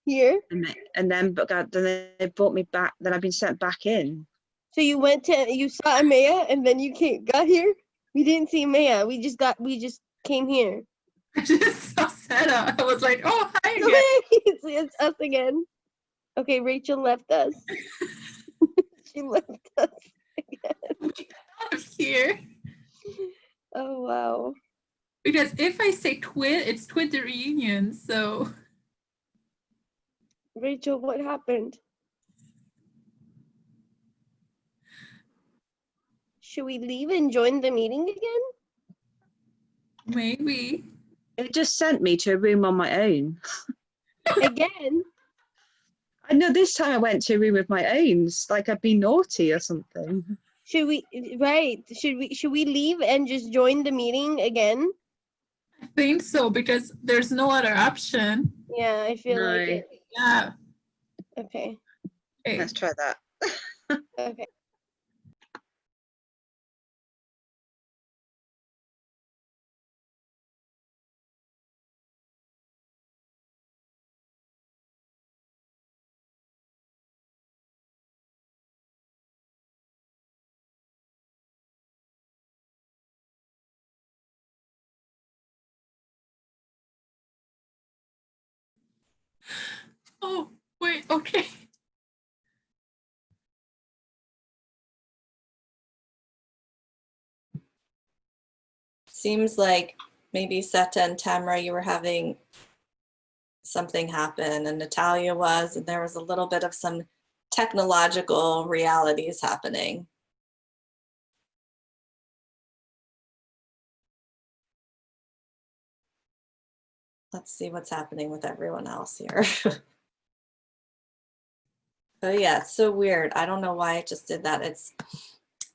here, and then they brought me back. Then I've been sent back in. So you saw Amaya, and then you got here. We didn't see Amaya. We just came here. I just saw Sarah. I was like, oh, hi again. It's us again. Okay, Rachel left us. She left us again. We got out of here. Oh wow. Because if I say twin, it's twin the reunion, so. Rachel, what happened? Should we leave and join the meeting again? Maybe. It just sent me to a room on my own. Again? I know this time I went to a room of my own. It's like I'd been naughty or something. Should we leave and just join the meeting again? I think so, because there's no other option. Yeah, I feel like it. Yeah. Okay. Okay. Let's try that. Okay. Oh, wait, okay. Seems like maybe Seta and Tamra, you were having something happen, and Natalia was, and there was a little bit of some technological realities happening. Let's see what's happening with everyone else here. Oh yeah, it's so weird. I don't know why it just did that. It's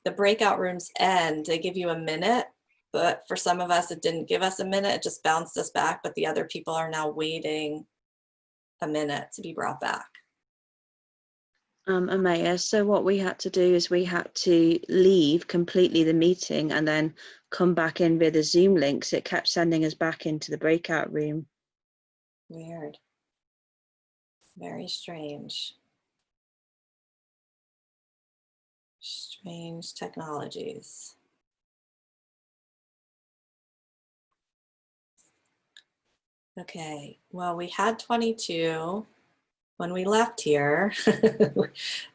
the breakout rooms end, they give you a minute, but for some of us, it didn't give us a minute. It just bounced us back, but the other people are now waiting a minute to be brought back. Amaya, so what we had to do is we had to leave completely the meeting and then come back in via the Zoom link. So it kept sending us back into the breakout room. Weird. Very strange. Strange technologies. Okay, well, we had 22 when we left here.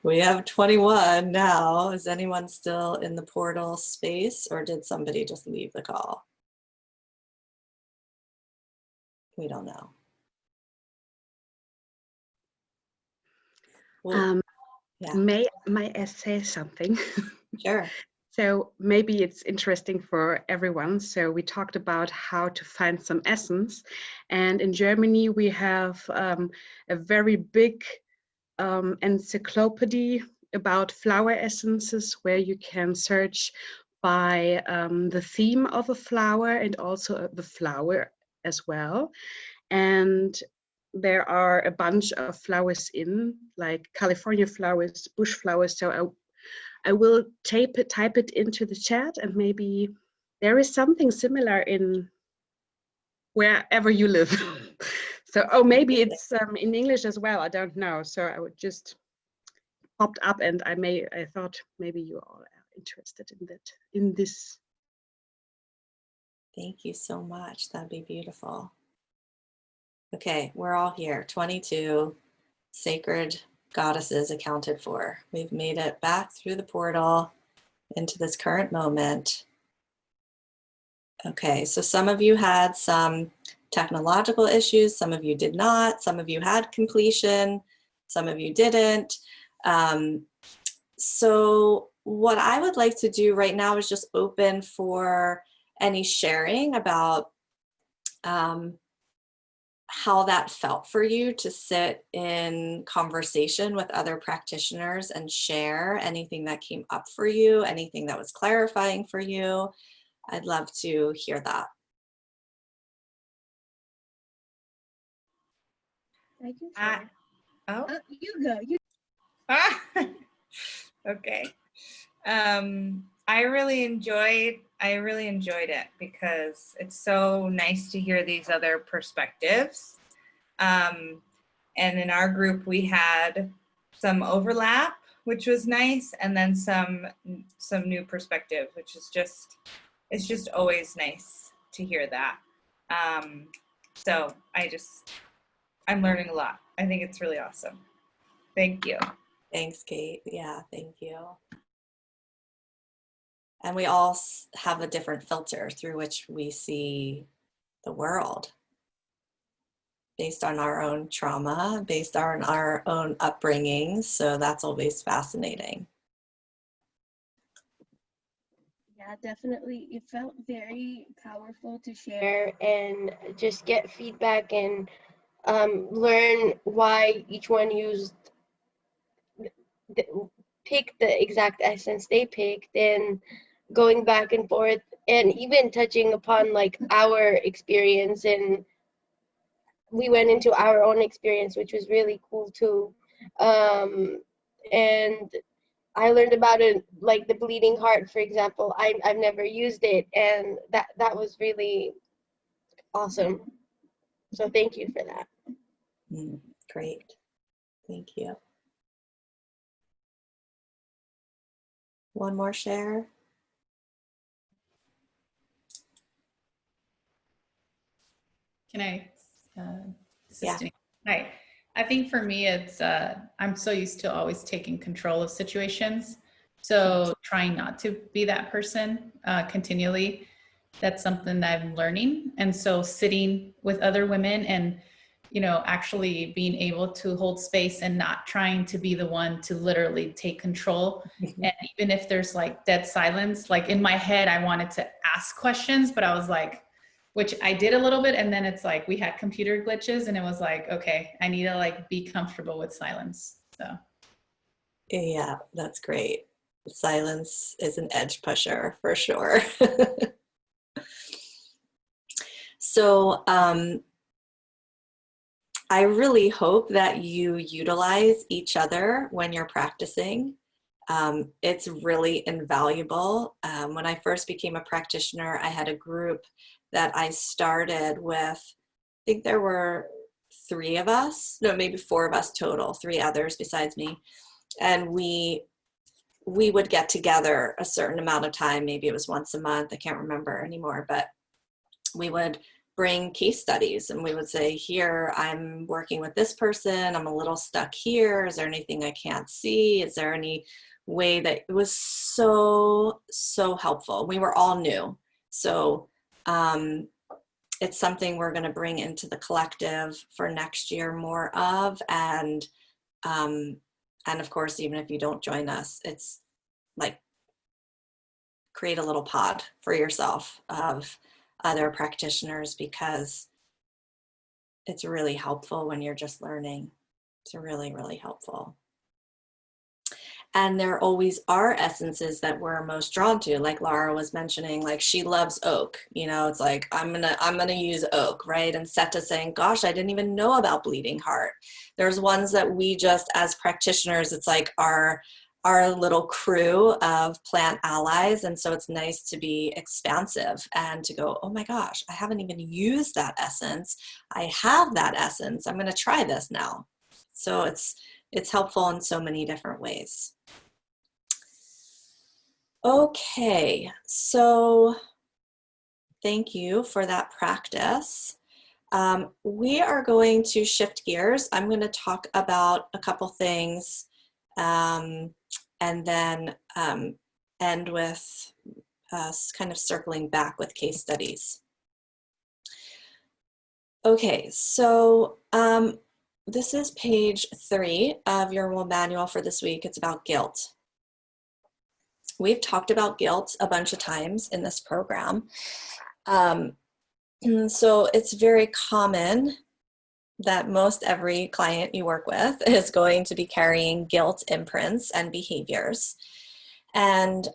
We have 21 now. Is anyone still in the portal space, or did somebody just leave the call? We don't know. Well, yeah, May I say something? sure. So maybe it's interesting for everyone. So we talked about how to find some essence, and in Germany we have a very big encyclopedia about flower essences, where you can search by the theme of a flower and also the flower as well. And there are a bunch of flowers in, like California flowers, bush flowers. So I will type it into the chat, and maybe there is something similar in wherever you live. So, oh, maybe it's in English as well. I don't know. So I would just popped up, and I thought maybe you all are interested in this. Thank you so much. That'd be beautiful. Okay, we're all here. 22 sacred goddesses accounted for. We've made it back through the portal into this current moment. Okay, so some of you had some technological issues, some of you did not, some of you had completion, some of you didn't. So what I would like to do right now is just open for any sharing about how that felt for you to sit in conversation with other practitioners and share anything that came up for you, anything that was clarifying for you. I'd love to hear that. I can share. Oh. You go. You. Okay. I really enjoyed it because it's so nice to hear these other perspectives. And in our group, we had some overlap, which was nice, and then some new perspective, which is it's just always nice to hear that. So I'm learning a lot. I think it's really awesome. Thank you. Thanks, Kate. Yeah, thank you. And we all have a different filter through which we see the world based on our own trauma, based on our own upbringing. So that's always fascinating. Yeah, definitely. It felt very powerful to share and just get feedback and learn why each one picked the exact essence they picked, and going back and forth, and even touching upon like our experience, and we went into our own experience, which was really cool too. And I learned about it, like the bleeding heart, for example. I've never used it, and that was really awesome. So thank you for that. Great. Thank you. One more share. Can I? Yeah. Hi. I think for me, it's I'm so used to always taking control of situations. So trying not to be that person continually, that's something that I'm learning. And so sitting with other women and, you know, actually being able to hold space and not trying to be the one to literally take control. And even if there's like dead silence, like in my head, I wanted to ask questions, but I was like, which I did a little bit. And then it's like, we had computer glitches and it was like, okay, I need to like be comfortable with silence. So. Yeah, that's great. Silence is an edge pusher for sure. So I really hope that you utilize each other when you're practicing. It's really invaluable. When I first became a practitioner, I had a group that I started with, I think there were 3 of us, no, maybe 4 of us total, 3 others besides me. And we would get together a certain amount of time, maybe it was once a month, I can't remember anymore, but we would bring case studies and we would say, here, I'm working with this person, I'm a little stuck here, is there anything I can't see? Is there any way that it was so helpful? We were all new. So it's something we're going to bring into the collective for next year more of, and of course, even if you don't join us, it's like create a little pod for yourself of other practitioners, because it's really helpful when you're just learning. It's really, really helpful. And there always are essences that we're most drawn to, like Laura was mentioning, like she loves oak, you know, it's like, I'm gonna use oak, right? And Seta saying, gosh, I didn't even know about bleeding heart. There's ones that we just, as practitioners, it's like our little crew of plant allies. And so it's nice to be expansive and to go, oh my gosh, I haven't even used that essence. I have that essence. I'm gonna try this now. So it's helpful in so many different ways. Okay, so thank you for that practice. We are going to shift gears. I'm going to talk about a couple things and then end with us kind of circling back with case studies. Okay, so this is page 3 of your manual for this week. It's about guilt. We've talked about guilt a bunch of times in this program. So it's very common that most every client you work with is going to be carrying guilt imprints and behaviors. And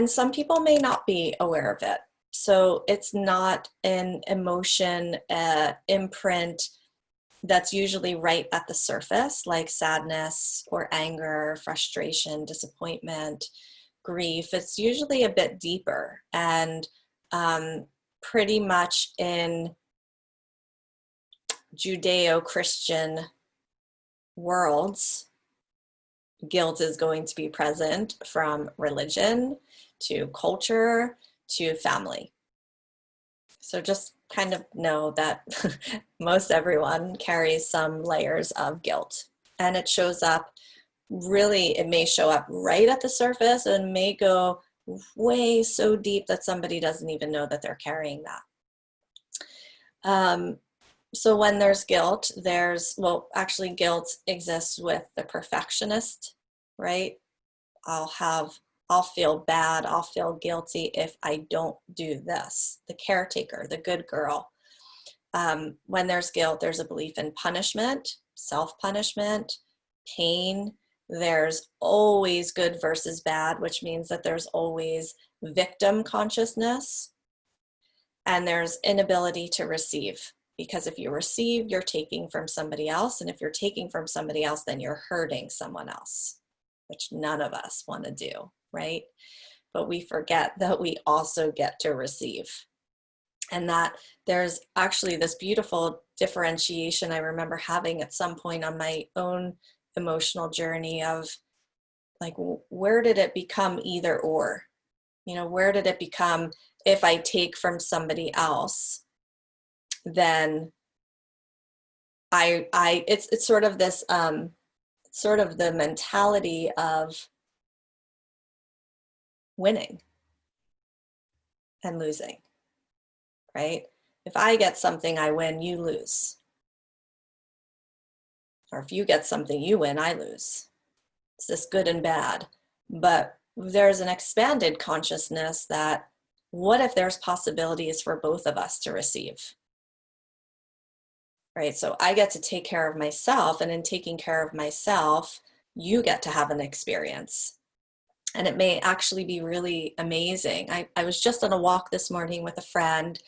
some people may not be aware of it. So it's not an emotion imprint that's usually right at the surface, like sadness or anger, frustration, disappointment, grief. It's usually a bit deeper, and pretty much in Judeo-Christian worlds, guilt is going to be present from religion to culture to family. So just kind of know that most everyone carries some layers of guilt, and it shows up really, it may show up right at the surface and may go way so deep that somebody doesn't even know that they're carrying that. So when there's guilt, well, actually guilt exists with the perfectionist, right? I'll feel bad, I'll feel guilty if I don't do this. The caretaker, the good girl. When there's guilt, there's a belief in punishment, self-punishment, pain. There's always good versus bad, which means that there's always victim consciousness. And there's inability to receive, Because if you receive, you're taking from somebody else. And if you're taking from somebody else, then you're hurting someone else, which none of us want to do, right? But we forget that we also get to receive. And that there's actually this beautiful differentiation I remember having at some point on my own emotional journey of like, where did it become either or? You know, where did it become, if I take from somebody else, then it's sort of this, sort of the mentality of winning and losing, right? If I get something, I win, you lose. Or if you get something, you win, I lose. It's this good and bad. But there's an expanded consciousness that what if there's possibilities for both of us to receive? Right? So I get to take care of myself, and in taking care of myself, you get to have an experience. And it may actually be really amazing. I was just on a walk this morning with a friend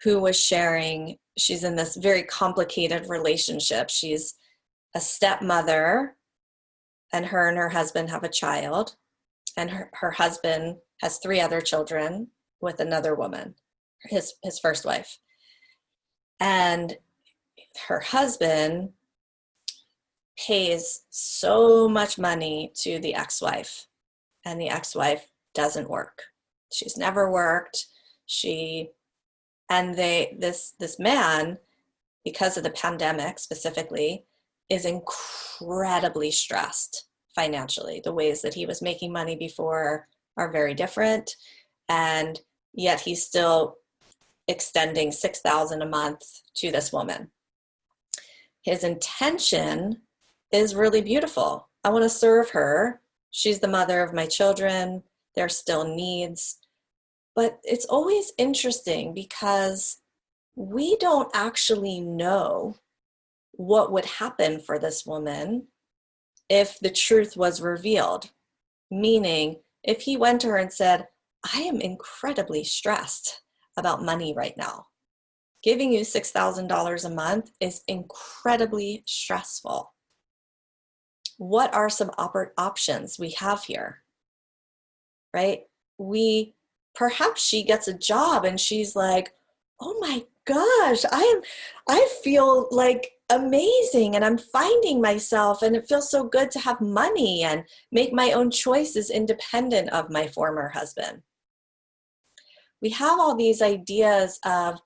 who was sharing, she's in this very complicated relationship. She's a stepmother, and her husband have a child, and her husband has 3 other children with another woman, his first wife. And her husband pays so much money to the ex-wife, and the ex-wife doesn't work. She's never worked. This man, because of the pandemic specifically, is incredibly stressed financially. The ways that he was making money before are very different, and yet he's still extending $6,000 a month to this woman. His intention is really beautiful. I want to serve her. She's the mother of my children. There's still needs. But it's always interesting because we don't actually know what would happen for this woman if the truth was revealed. Meaning, if he went to her and said, I am incredibly stressed about money right now. Giving you $6,000 a month is incredibly stressful. What are some options we have here, right? Perhaps she gets a job and she's like, oh my gosh, I feel like amazing, and I'm finding myself, and it feels so good to have money and make my own choices independent of my former husband. We have all these ideas of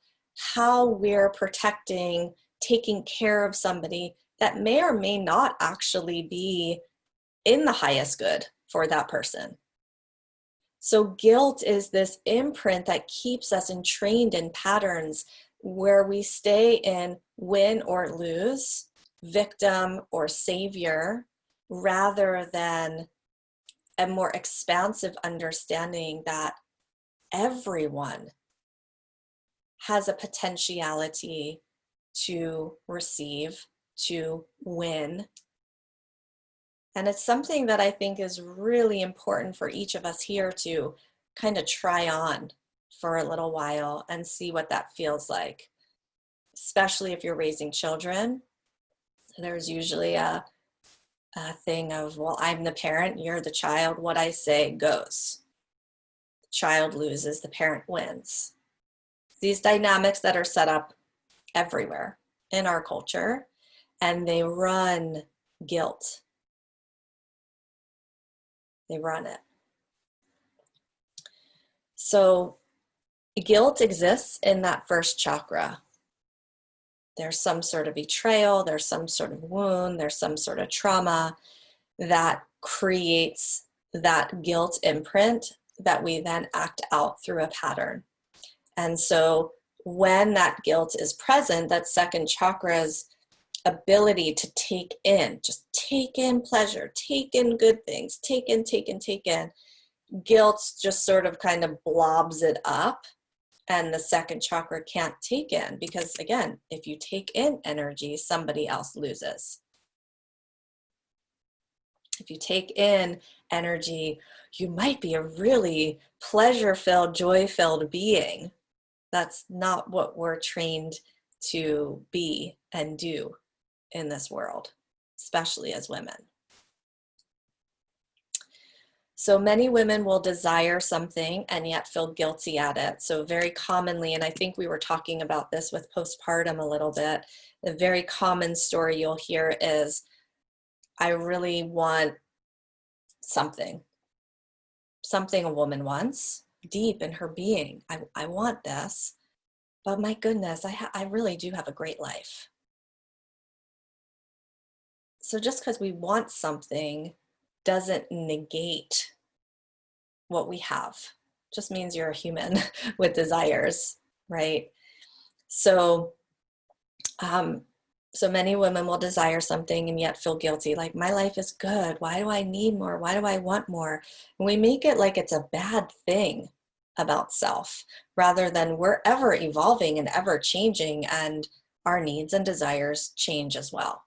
how we're protecting, taking care of somebody that may or may not actually be in the highest good for that person. So guilt is this imprint that keeps us entrained in patterns where we stay in win or lose, victim or savior, rather than a more expansive understanding that everyone has a potentiality to receive, to win. And it's something that I think is really important for each of us here to kind of try on for a little while and see what that feels like. Especially if you're raising children, there's usually a thing of, well, I'm the parent, you're the child, what I say goes. The child loses, the parent wins. These dynamics that are set up everywhere in our culture, and they run guilt. They run it. So guilt exists in that first chakra. There's some sort of betrayal, there's some sort of wound, there's some sort of trauma that creates that guilt imprint that we then act out through a pattern. And so when that guilt is present, that second chakra's ability to take in, just take in pleasure, take in good things, take in, guilt just sort of kind of blobs it up, and the second chakra can't take in, because again, if you take in energy, somebody else loses. If you take in energy, you might be a really pleasure-filled, joy-filled being. That's not what we're trained to be and do in this world, especially as women. So many women will desire something and yet feel guilty at it. So very commonly, and I think we were talking about this with postpartum a little bit, the very common story you'll hear is, I really want something a woman wants deep in her being. I want this, but my goodness, I really do have a great life. So just because we want something doesn't negate what we have. Just means you're a human with desires, right? So, so many women will desire something and yet feel guilty. Like, my life is good. Why do I need more? Why do I want more? And we make it like it's a bad thing about self, rather than we're ever evolving and ever changing, and our needs and desires change as well.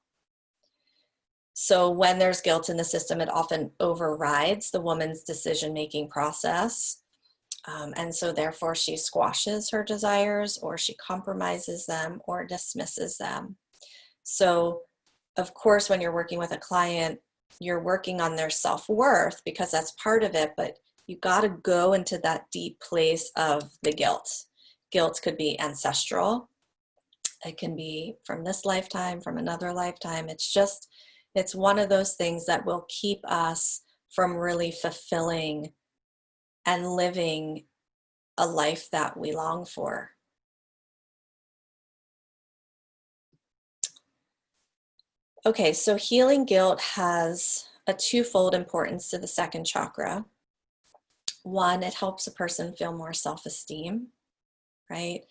So when there's guilt in the system, it often overrides the woman's decision-making process. And so therefore she squashes her desires, or she compromises them, or dismisses them. So of course, when you're working with a client, you're working on their self-worth, because that's part of it, but you got to go into that deep place of the guilt. Guilt could be ancestral. It can be from this lifetime, from another lifetime. It's one of those things that will keep us from really fulfilling and living a life that we long for. Okay, so healing guilt has a twofold importance to the second chakra. One, it helps a person feel more self-esteem, right?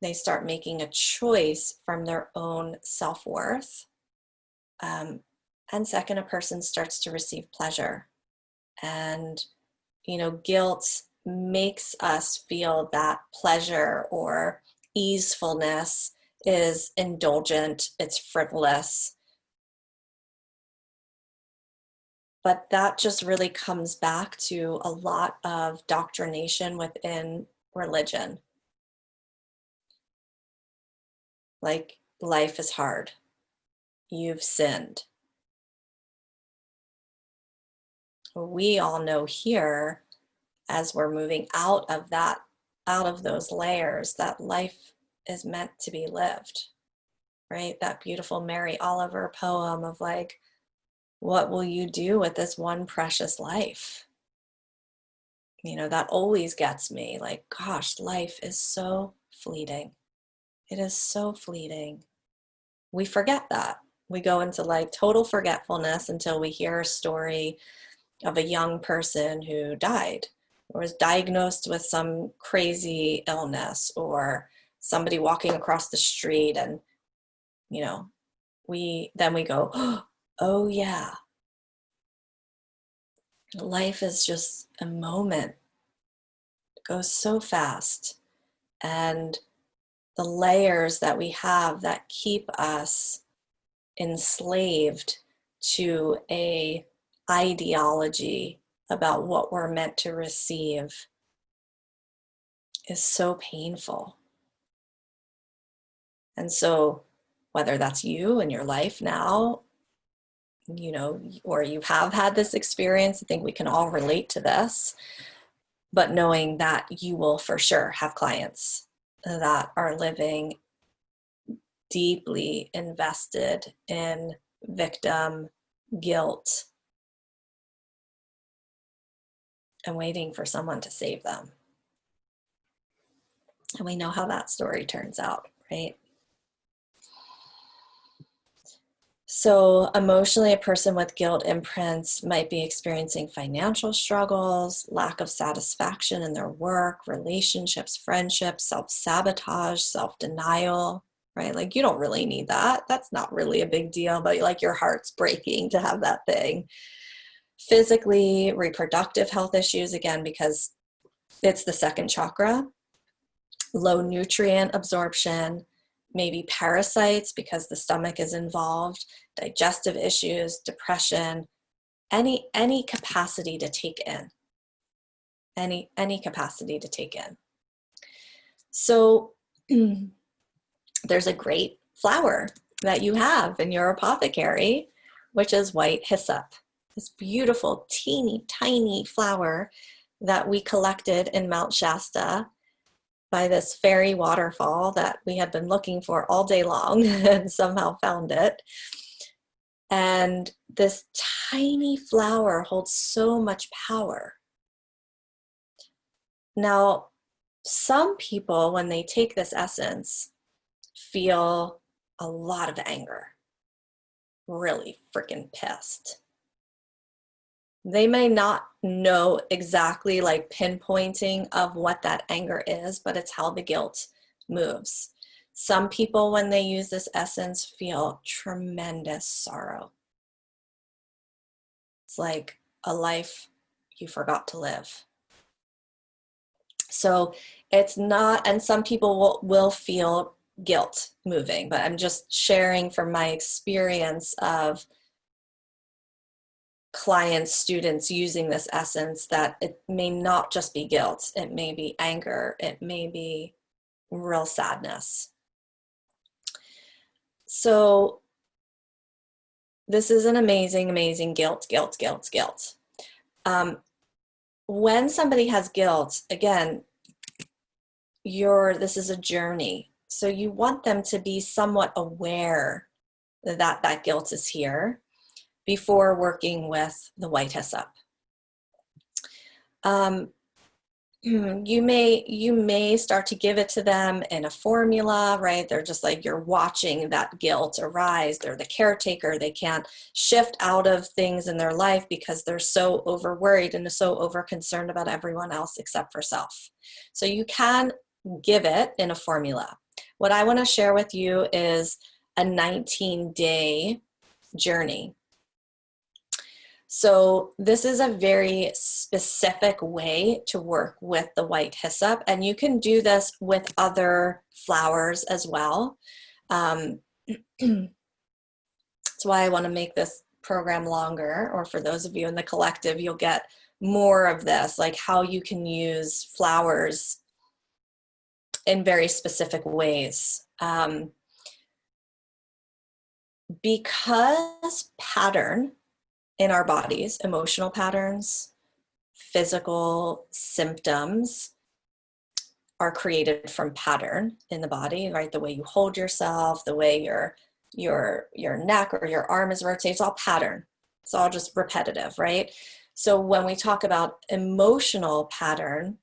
They start making a choice from their own self-worth. And second, a person starts to receive pleasure. And, guilt makes us feel that pleasure or easefulness is indulgent, it's frivolous. But that just really comes back to a lot of doctrination within religion. Like, life is hard. You've sinned. We all know here, as we're moving out of those layers, that life is meant to be lived, right? That beautiful Mary Oliver poem of like, what will you do with this one precious life? That always gets me. Like, gosh, life is so fleeting. It is so fleeting. We forget that. We go into like total forgetfulness until we hear a story of a young person who died, or was diagnosed with some crazy illness, or somebody walking across the street, and we go, oh yeah, life is just a moment. It goes so fast. And the layers that we have that keep us enslaved to a ideology about what we're meant to receive is so painful. And so whether that's you in your life now, or you have had this experience, I think we can all relate to this, but knowing that you will for sure have clients that are living deeply invested in victim guilt and waiting for someone to save them. And we know how that story turns out, right? So emotionally, a person with guilt imprints might be experiencing financial struggles, lack of satisfaction in their work, relationships, friendships, self-sabotage, self-denial, right? Like, you don't really need that. That's not really a big deal, but like your heart's breaking to have that thing. Physically, reproductive health issues, again, because it's the second chakra, low nutrient absorption, maybe parasites because the stomach is involved, digestive issues, depression, any capacity to take in, any capacity to take in. So there's a great flower that you have in your apothecary, which is white hyssop. This beautiful, teeny, tiny flower that we collected in Mount Shasta by this fairy waterfall that we had been looking for all day long and somehow found it. And this tiny flower holds so much power. Now, some people, when they take this essence, feel a lot of anger, really freaking pissed. They may not know exactly like pinpointing of what that anger is, but it's how the guilt moves. Some people, when they use this essence, feel tremendous sorrow. It's like a life you forgot to live. So it's not, and some people will feel guilt moving, but I'm just sharing from my experience of clients, students using this essence, that it may not just be guilt, it may be anger, it may be real sadness. So this is an amazing, amazing guilt. When somebody has guilt, again, this is a journey. So you want them to be somewhat aware that that guilt is here before working with the white hyssop. You may start to give it to them in a formula, right? They're just like, you're watching that guilt arise. They're the caretaker. They can't shift out of things in their life because they're so over worried and so over concerned about everyone else except for self. So you can give it in a formula. What I want to share with you is a 19-day journey. So this is a very specific way to work with the white hyssop, and you can do this with other flowers as well. That's why I want to make this program longer, or for those of you in the collective, you'll get more of this, like how you can use flowers in very specific ways. Because pattern in our bodies, emotional patterns, physical symptoms are created from pattern in the body, right? The way you hold yourself, the way your neck or your arm is rotated, it's all pattern. It's all just repetitive, right? So when we talk about emotional pattern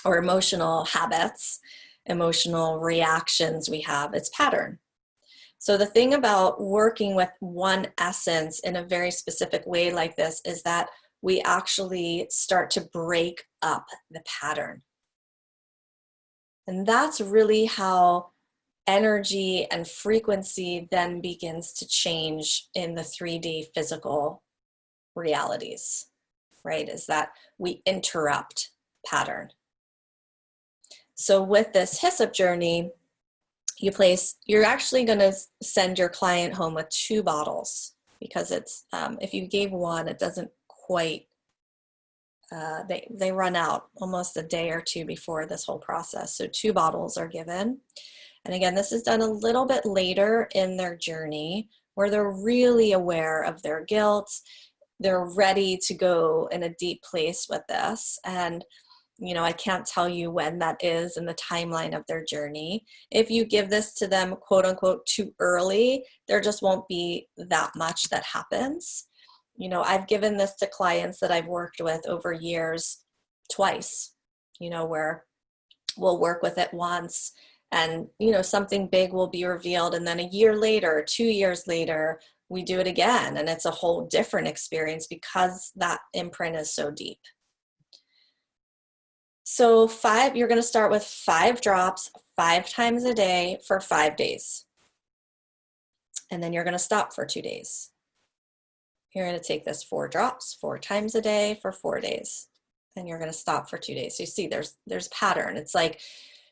or emotional habits, emotional reactions we have, it's pattern. So the thing about working with one essence in a very specific way like this is that we actually start to break up the pattern. And that's really how energy and frequency then begins to change in the 3D physical realities, right? Is that we interrupt pattern. So with this hyssop journey, you're actually going to send your client home with 2 bottles, because it's, if you gave one, it doesn't quite, they run out almost a day or 2 before this whole process. So 2 bottles are given. And again, this is done a little bit later in their journey where they're really aware of their guilt. They're ready to go in a deep place with this. And I can't tell you when that is in the timeline of their journey. If you give this to them, quote unquote, too early, there just won't be that much that happens. I've given this to clients that I've worked with over years twice, where we'll work with it once and, something big will be revealed. And then a year later, 2 years later, we do it again. And it's a whole different experience because that imprint is so deep. So you're going to start with 5 drops 5 times a day for 5 days. And then you're going to stop for 2 days. You're going to take this 4 drops 4 times a day for 4 days. And you're going to stop for 2 days. So you see there's pattern. It's like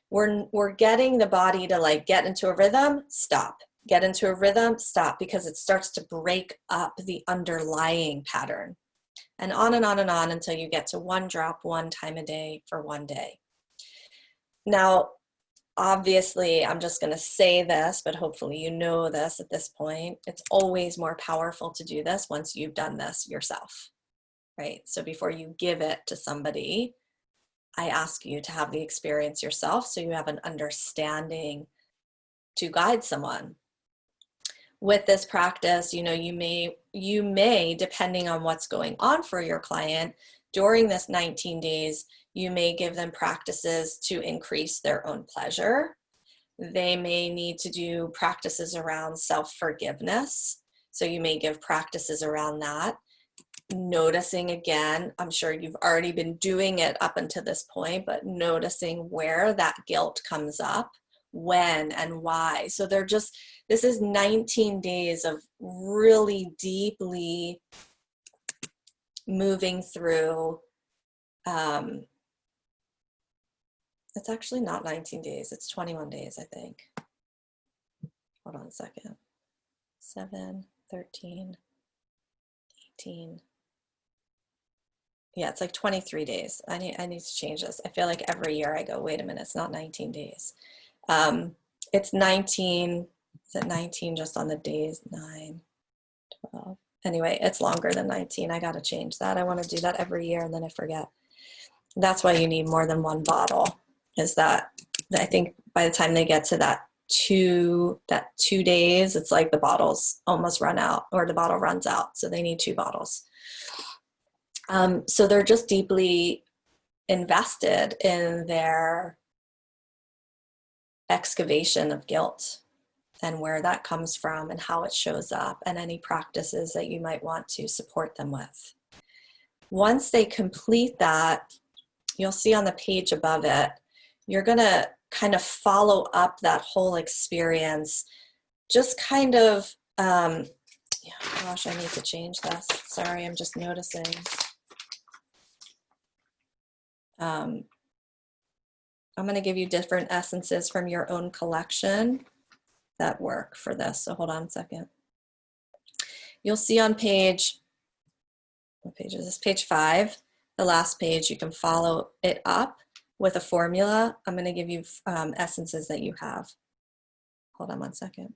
we're getting the body to like get into a rhythm, stop. Get into a rhythm, stop, because it starts to break up the underlying pattern. And on and on and on until you get to 1 drop 1 time a day for 1 day. Now, obviously, I'm just going to say this, but hopefully you know this at this point. It's always more powerful to do this once you've done this yourself, right? So before you give it to somebody, I ask you to have the experience yourself so you have an understanding to guide someone. With this practice, you know, you may, depending on what's going on for your client, during this 19 days, you may give them practices to increase their own pleasure. They may need to do practices around self-forgiveness. So you may give practices around that. Noticing again, I'm sure you've already been doing it up until this point, but noticing where that guilt comes up, when and why. So this is 19 days of really deeply moving through. It's actually not 19 days, it's 21 days, I think. Hold on a second. 7, 13, 18. Yeah, it's like 23 days. I need to change this. I feel like every year I go, wait a minute, it's not 19 days. It's 19, is it 19 just on the days? 9, 12. Anyway, it's longer than 19. I got to change that. I want to do that every year and then I forget. That's why you need more than one bottle, is that I think by the time they get to that 2 days, it's like the bottles almost run out, or the bottle runs out. So they need 2 bottles. So they're just deeply invested in their excavation of guilt and where that comes from and how it shows up, and any practices that you might want to support them with. Once they complete that, you'll see on the page above it, you're going to kind of follow up that whole experience, just kind of, gosh, I need to change this. Sorry, I'm just noticing. I'm going to give you different essences from your own collection that work for this. So hold on a second. You'll see on page, what page is this? Page 5, the last page, you can follow it up with a formula. I'm going to give you essences that you have. Hold on one second.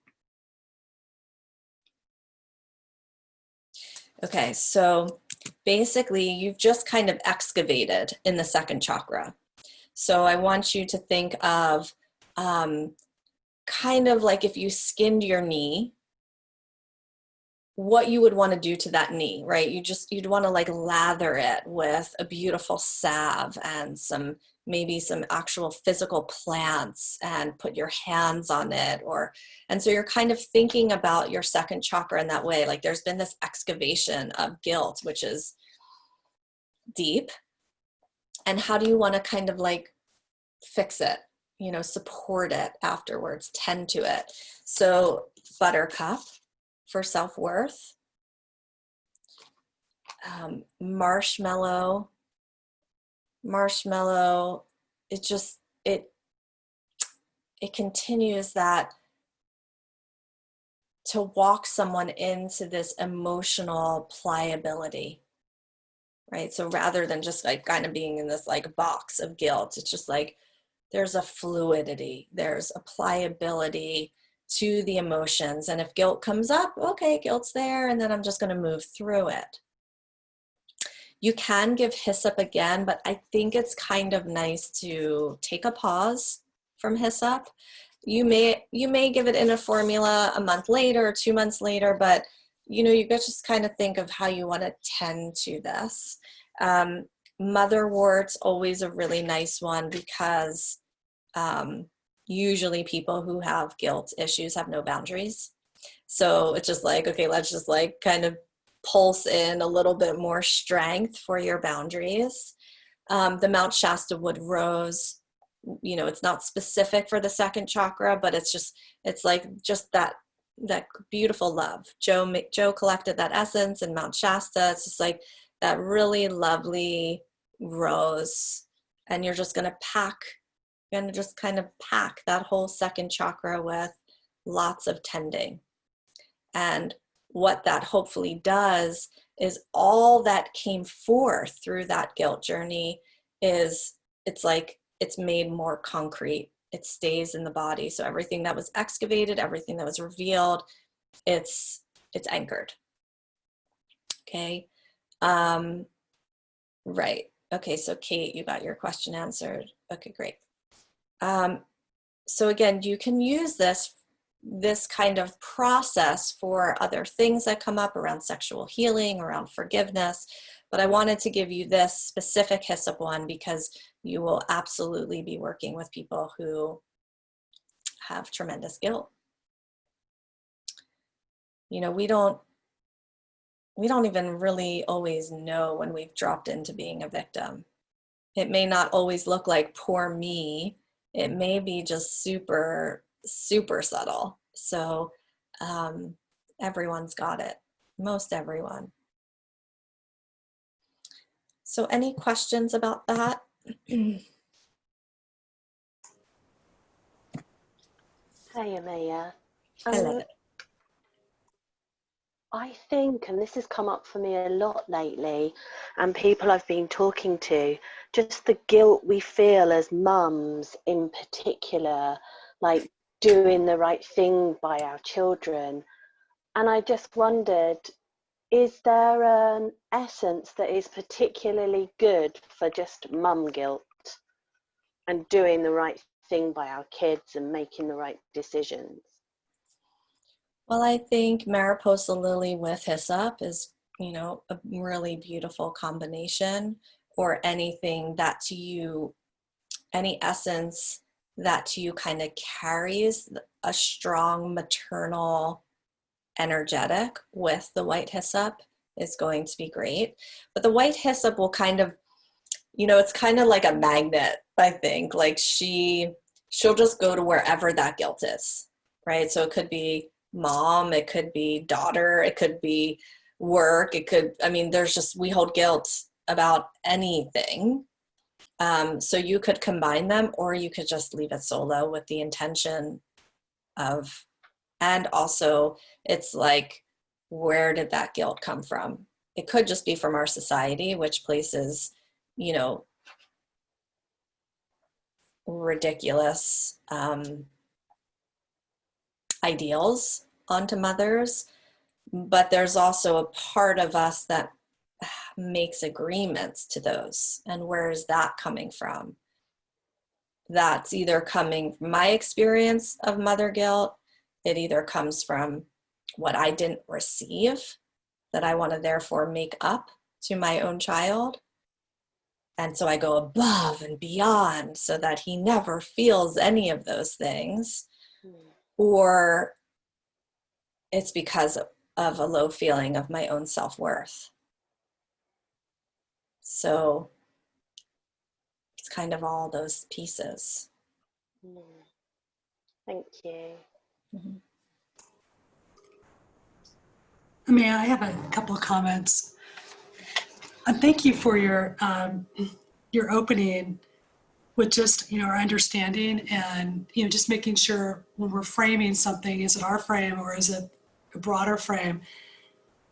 Okay, so basically you've just kind of excavated in the second chakra. So I want you to think of kind of like if you skinned your knee, what you would want to do to that knee, right? You'd want to like lather it with a beautiful salve and maybe some actual physical plants, and put your hands on it, and so you're kind of thinking about your second chakra in that way. Like there's been this excavation of guilt, which is deep. And how do you want to kind of like fix it, you know, support it afterwards, tend to it? So buttercup for self-worth, marshmallow, it continues that to walk someone into this emotional pliability, right? So rather than just like kind of being in this like box of guilt, it's just like there's a fluidity, there's a pliability to the emotions. And if guilt comes up, okay, guilt's there, and then I'm just going to move through it. You can give hyssop again, but I think it's kind of nice to take a pause from hyssop. You may give it in a formula a month later, 2 months later, but you know, you got to just kind of think of how you want to tend to this. Motherwort's always a really nice one, because usually people who have guilt issues have no boundaries. So it's just like, okay, let's just like kind of pulse in a little bit more strength for your boundaries. The Mount Shasta wood rose, you know, it's not specific for the second chakra, but it's like just that beautiful love. Joe collected that essence in Mount Shasta. It's just like that really lovely rose, and you're just going to just kind of pack that whole second chakra with lots of tending. And what that hopefully does is all that came forth through that guilt journey it's like it's made more concrete it stays in the body. So everything that was excavated, everything that was revealed, it's anchored. Okay. Right. Okay, so Kate, you got your question answered. Okay, great. So again, you can use this kind of process for other things that come up around sexual healing, around forgiveness, but I wanted to give you this specific hyssop one because you will absolutely be working with people who have tremendous guilt. You know, we don't even really always know when we've dropped into being a victim. It may not always look like poor me. It may be just super, super subtle. So everyone's got it, most everyone. So any questions about that? Hey, Amaya. I love it. I think, and this has come up for me a lot lately, and people I've been talking to, just the guilt we feel as mums in particular, like doing the right thing by our children. And I just wondered, is there an essence that is particularly good for just mum guilt and doing the right thing by our kids and making the right decisions? Well, I think Mariposa Lily with hyssop is, you know, a really beautiful combination, or anything that to you, any essence that to you kind of carries a strong maternal energetic with the white hyssop is going to be great. But the white hyssop will kind of, you know, it's kind of like a magnet, I think. Like she'll just go to wherever that guilt is, right? So it could be mom, it could be daughter, it could be work, it could, I mean, we hold guilt about anything. So you could combine them, or you could just leave it solo with the intention of, and also it's like, where did that guilt come from? It could just be from our society, which places, you know, ridiculous ideals onto mothers, but there's also a part of us that makes agreements to those. And where is that coming from? That's either coming from my experience of mother guilt. It either comes from what I didn't receive that I want to therefore make up to my own child. And so I go above and beyond so that he never feels any of those things. Or it's because of a low feeling of my own self-worth. So it's kind of all those pieces. Thank you. Mm-hmm. Amaya, I have a couple of comments. And thank you for your opening with just, you know, our understanding and, you know, just making sure when we're framing something, is it our frame or is it a broader frame?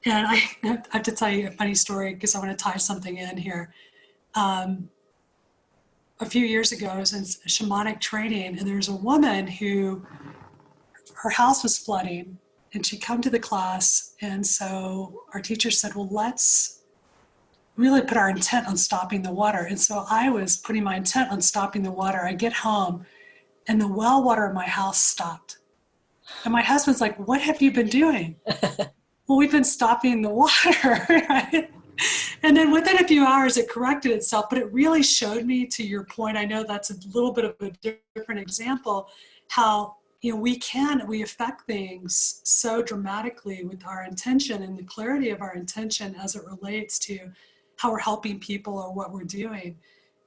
And I have to tell you a funny story because I want to tie something in here. A few years ago, I was in shamanic training, and there's a woman who, her house was flooding, and she'd come to the class, and so our teacher said, well, let's really put our intent on stopping the water. And so I was putting my intent on stopping the water. I get home, and the well water in my house stopped. And my husband's like, what have you been doing? Well, we've been stopping the water, right? And then within a few hours, it corrected itself, but it really showed me, to your point, I know that's a little bit of a different example, how, you know, we affect things so dramatically with our intention and the clarity of our intention as it relates to how we're helping people or what we're doing.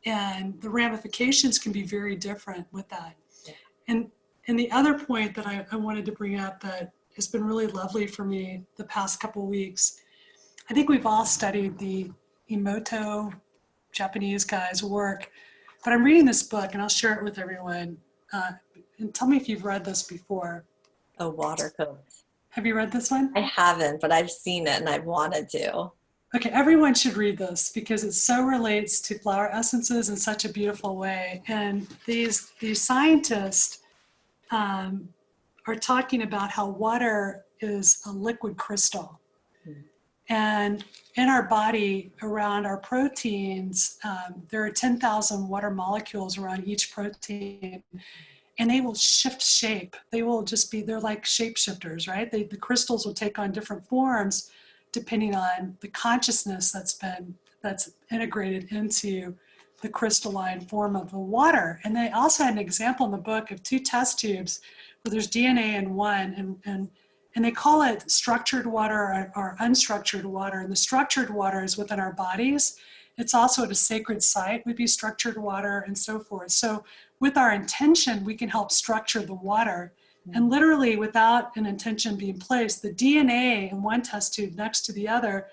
And the ramifications can be very different with that. And the other point that I wanted to bring up that has been really lovely for me the past couple of weeks, I think we've all studied the Emoto Japanese guy's work, but I'm reading this book and I'll share it with everyone. And tell me if you've read this before. Oh, Water Codes. Have you read this one? I haven't, but I've seen it and I've wanted to. Okay, everyone should read this because it so relates to flower essences in such a beautiful way. And these scientists are talking about how water is a liquid crystal. And in our body, around our proteins, there are 10,000 water molecules around each protein, and they will shift shape. They will just be, they're like shapeshifters, right? The crystals will take on different forms depending on the consciousness that's integrated into the crystalline form of the water. And they also had an example in the book of 2 test tubes where there's DNA in one, and they call it structured water or unstructured water. And the structured water is within our bodies. It's also at a sacred site would be structured water and so forth. So with our intention, we can help structure the water. And literally without an intention being placed, the DNA in one test tube next to the other,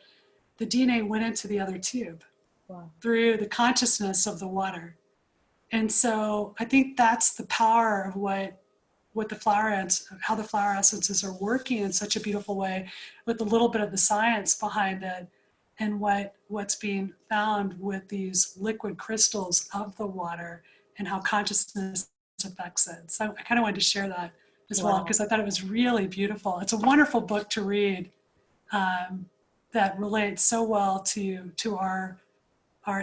the DNA went into the other tube. Wow. Through the consciousness of the water. And so I think that's the power of what the how the flower essences are working in such a beautiful way with a little bit of the science behind it and what's being found with these liquid crystals of the water and how consciousness affects it. So I kind of wanted to share that as well because I thought it was really beautiful. It's a wonderful book to read that relates so well to our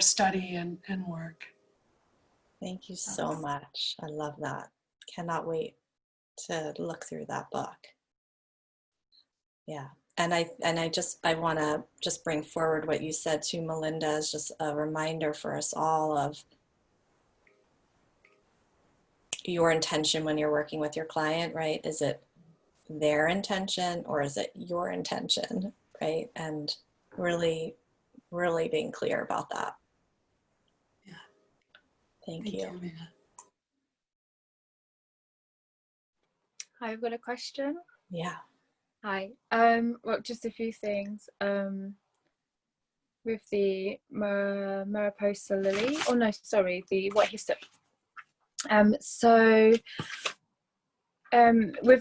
study and work. Thank you so much. I love that. Cannot wait to look through that book. Yeah. And I want to just bring forward what you said to Melinda as just a reminder for us all of your intention when you're working with your client, right? Is it their intention or is it your intention, right? And really, really being clear about that. Yeah. Thank you. I've got a question. Yeah. Hi. Well, just a few things. With the Mariposa lily, oh no, sorry, the white hyssop. With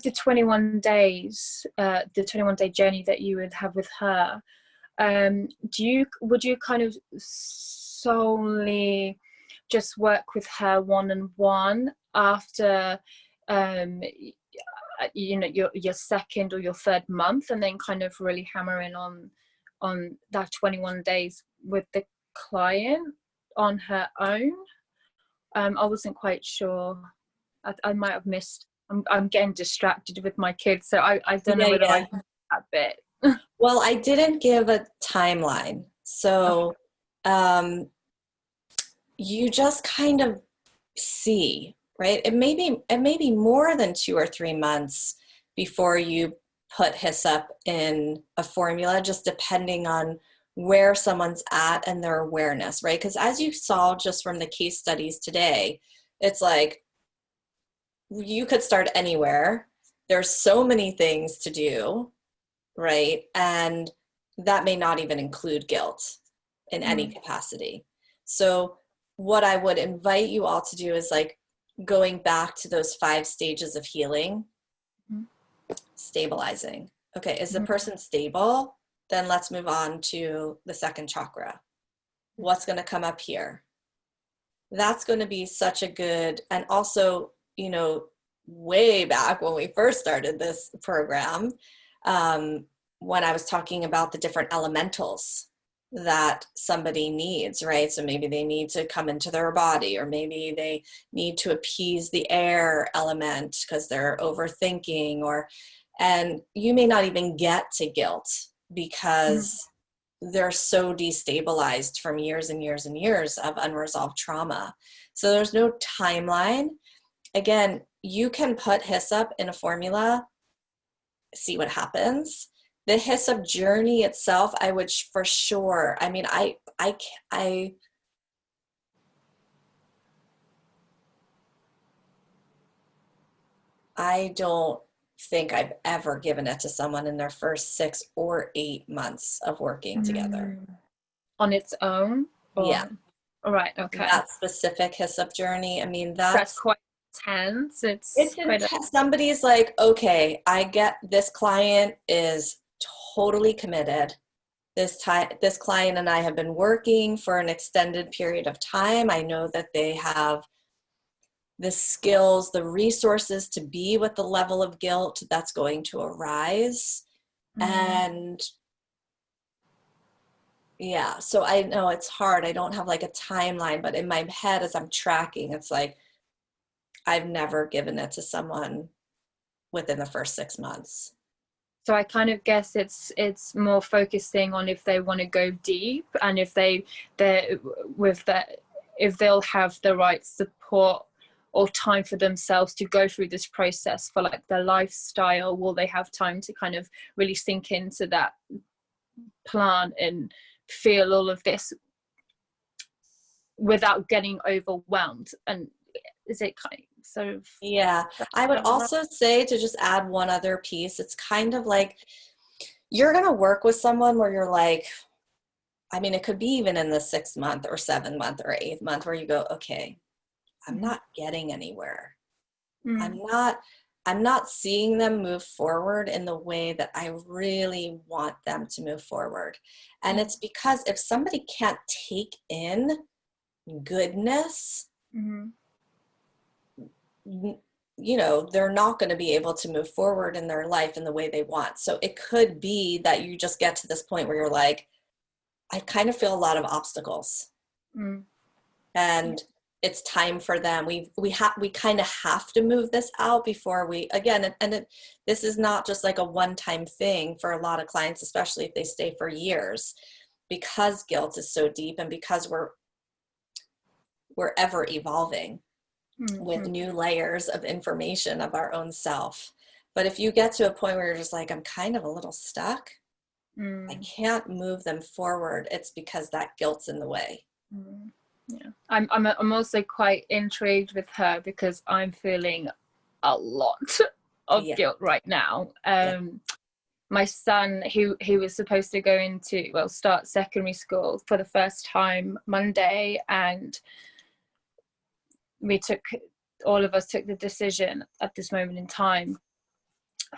the 21 days, the 21-day journey that you would have with her, would you kind of solely just work with her one-on-one after you know your second or your third month, and then kind of really hammer in on that 21 days with the client on her own? I wasn't quite sure. I might have missed. I'm getting distracted with my kids, so I don't know whether I can do that bit. Well, I didn't give a timeline, so you just kind of see, right? It may be more than 2 or 3 months before you put hyssop in a formula, just depending on where someone's at and their awareness, right? Because as you saw just from the case studies today, it's like you could start anywhere. There's so many things to do, right? And that may not even include guilt in any capacity. So what I would invite you all to do is like going back to those 5 stages of healing, stabilizing. Okay, is the person stable? Then let's move on to the second chakra. What's going to come up here? That's going to be such a good, and also, you know, way back when we first started this program, when I was talking about the different elementals that somebody needs, right? So maybe they need to come into their body, or maybe they need to appease the air element because they're overthinking, and you may not even get to guilt because they're so destabilized from years and years and years of unresolved trauma. So there's no timeline. Again, you can put hyssop in a formula, see what happens. The hyssop journey itself, I would for sure, I mean, I don't think I've ever given it to someone in their first 6 or 8 months of working together. On its own? Or, yeah. All right, okay. That specific hyssop journey, I mean, that's quite intense. It's intense. Somebody's like, okay, I get this client is totally committed. this client and I have been working for an extended period of time. I know that they have the skills, the resources to be with the level of guilt that's going to arise. And yeah, so I know it's hard. I don't have like a timeline, but in my head as I'm tracking, it's like, I've never given it to someone within the first 6 months. So I kind of guess it's more focusing on if they want to go deep, and if if they'll have the right support or time for themselves to go through this process for like their lifestyle. Will they have time to kind of really sink into that plan and feel all of this without getting overwhelmed? And is it kind of sort of... Yeah, I would also say, to just add one other piece, it's kind of like you're going to work with someone where you're like, I mean, it could be even in the 6th month or 7th month or 8th month where you go, okay, I'm not getting anywhere. I'm not seeing them move forward in the way that I really want them to move forward. And it's because if somebody can't take in goodness, you know, they're not going to be able to move forward in their life in the way they want. So it could be that you just get to this point where you're like, I kind of feel a lot of obstacles. And it's time for them. We kind of have to move this out before we, again, this is not just like a one-time thing for a lot of clients, especially if they stay for years, because guilt is so deep and because we're ever evolving with new layers of information of our own self. But if you get to a point where you're just like, I'm kind of a little stuck, I can't move them forward, it's because that guilt's in the way. Yeah, I'm also quite intrigued with her because I'm feeling a lot of guilt right now. My son, he was supposed to go into, well, start secondary school for the first time Monday, and all of us took the decision at this moment in time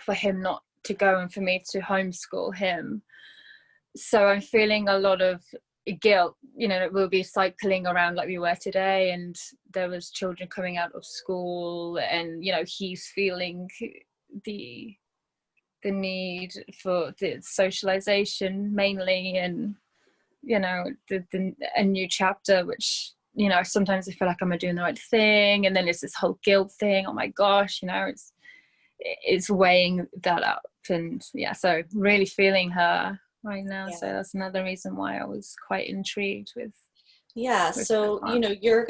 for him not to go and for me to homeschool him. So I'm feeling a lot of guilt. You know, we'll be cycling around like we were today, and there was children coming out of school, and you know, he's feeling the need for the socialization mainly, and you know, a new chapter, which, you know, sometimes I feel like, am I doing the right thing? And then it's this whole guilt thing. Oh my gosh, you know, it's weighing that up. And yeah, so really feeling her right now. So that's another reason why I was quite intrigued with. Yeah, so, you know, you're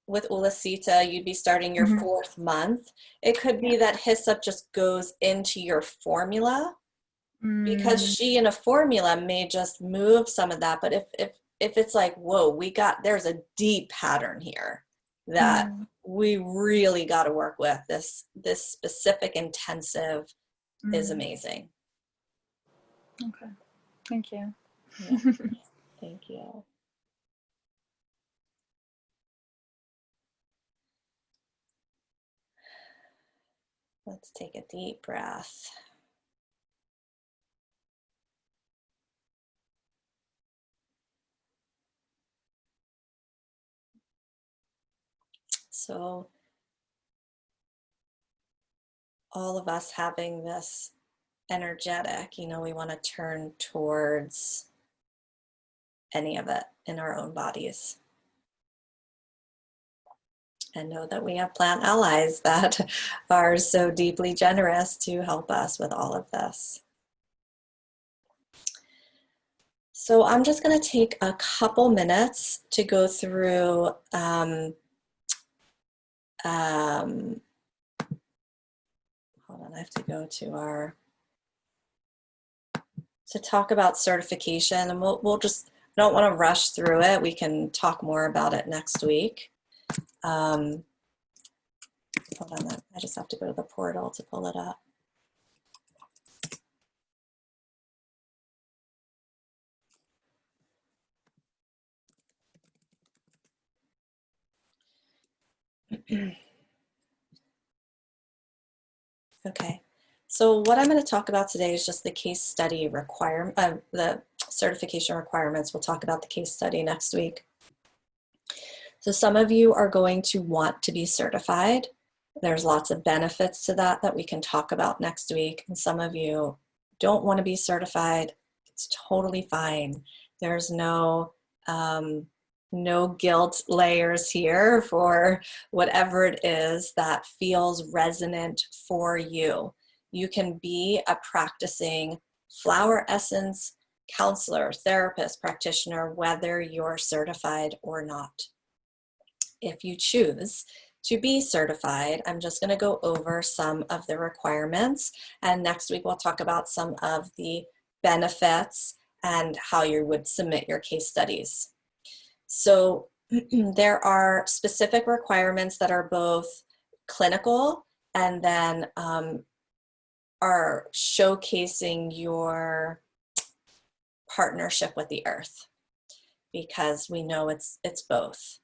with Ulasita, you'd be starting your 4th month. It could be that Hyssop just goes into your formula, because she in a formula may just move some of that. But if it's like, whoa, there's a deep pattern here that we really got to work with. This specific intensive is amazing. Okay, thank you. Yeah. Thank you. Let's take a deep breath. So all of us having this energetic, you know, we want to turn towards any of it in our own bodies. And know that we have plant allies that are so deeply generous to help us with all of this. So I'm just going to take a couple minutes to go through hold on, I have to go to to talk about certification, and we'll just, I don't want to rush through it. We can talk more about it next week. Hold on, I just have to go to the portal to pull it up. Okay, So what I'm going to talk about today is just the case study requirement, the certification requirements. We'll talk about the case study next week. So some of you are going to want to be certified. There's lots of benefits to that we can talk about next week. And some of you don't want to be certified. It's totally fine. There's no guilt layers here for whatever it is that feels resonant for you. You can be a practicing flower essence counselor, therapist, practitioner, whether you're certified or not. If you choose to be certified, I'm just going to go over some of the requirements, and next week we'll talk about some of the benefits and how you would submit your case studies. So there are specific requirements that are both clinical and then are showcasing your partnership with the earth, because we know it's both.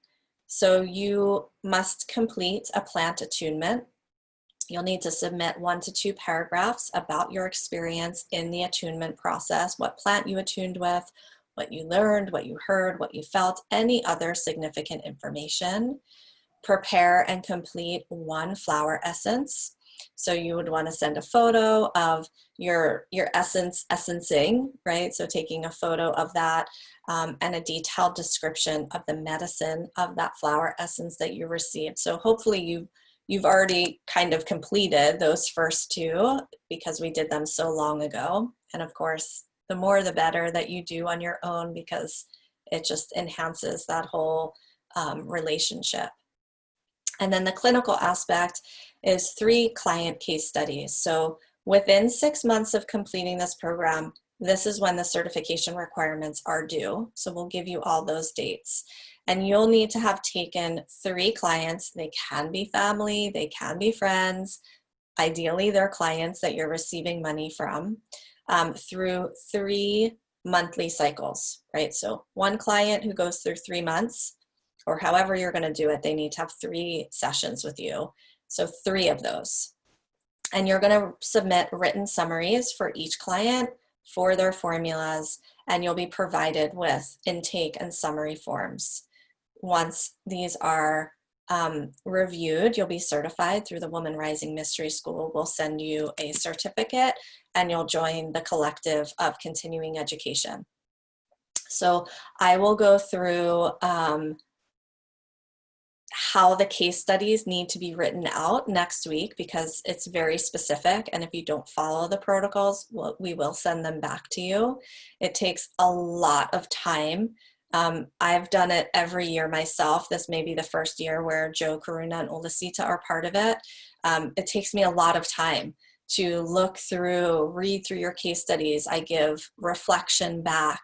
So you must complete a plant attunement. You'll need to submit 1 to 2 paragraphs about your experience in the attunement process, what plant you attuned with, what you learned, what you heard, what you felt, any other significant information. Prepare and complete 1 flower essence. So you would want to send a photo of your essencing, right? So taking a photo of that and a detailed description of the medicine of that flower essence that you received. So hopefully you've already kind of completed those first 2 because we did them so long ago. And of course, the more the better that you do on your own, because it just enhances that whole relationship. And then the clinical aspect is 3 client case studies. So within 6 months of completing this program, this is when the certification requirements are due. So we'll give you all those dates. And you'll need to have taken 3 clients. They can be family, they can be friends. Ideally, they're clients that you're receiving money from through 3 monthly cycles, right? So 1 client who goes through 3 months, or however you're going to do it, they need to have 3 sessions with you. So 3 of those. And you're going to submit written summaries for each client for their formulas, and you'll be provided with intake and summary forms. Once these are reviewed, you'll be certified through the Woman Rising Mystery School. We'll send you a certificate and you'll join the collective of continuing education. So I will go through how the case studies need to be written out next week, because it's very specific, and if you don't follow the protocols, we will send them back to you. It takes a lot of time. I've done it every year myself. This may be the first year where Joe, Karuna, and Olasita are part of it. It takes me a lot of time to look through, read through your case studies. I give reflection back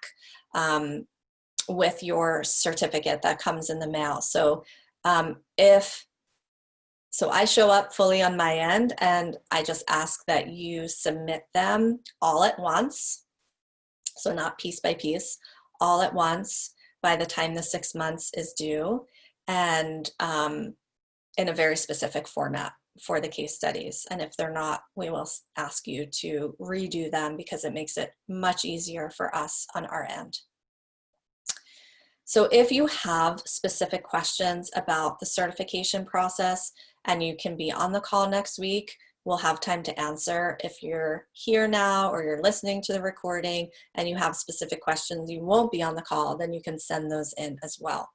with your certificate that comes in the mail. So so I show up fully on my end, and I just ask that you submit them all at once. So not piece by piece, all at once by the time the 6 months is due, and in a very specific format for the case studies. And if they're not, we will ask you to redo them, because it makes it much easier for us on our end. So if you have specific questions about the certification process, and you can be on the call next week, we'll have time to answer. If you're here now or you're listening to the recording and you have specific questions, you won't be on the call, then you can send those in as well.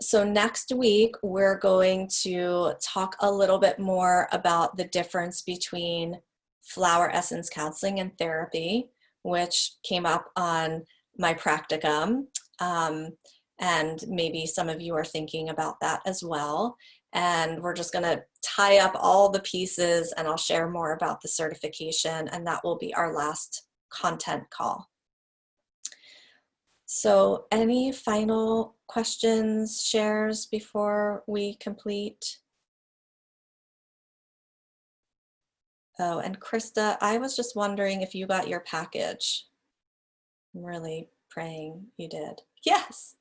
So next week, we're going to talk a little bit more about the difference between flower essence counseling and therapy, which came up on my practicum, and maybe some of you are thinking about that as well. And we're just going to tie up all the pieces, and I'll share more about the certification, and that will be our last content call. So any final questions, shares before we complete? Oh, and Krista, I was just wondering if you got your package. I'm really praying you did. Yes.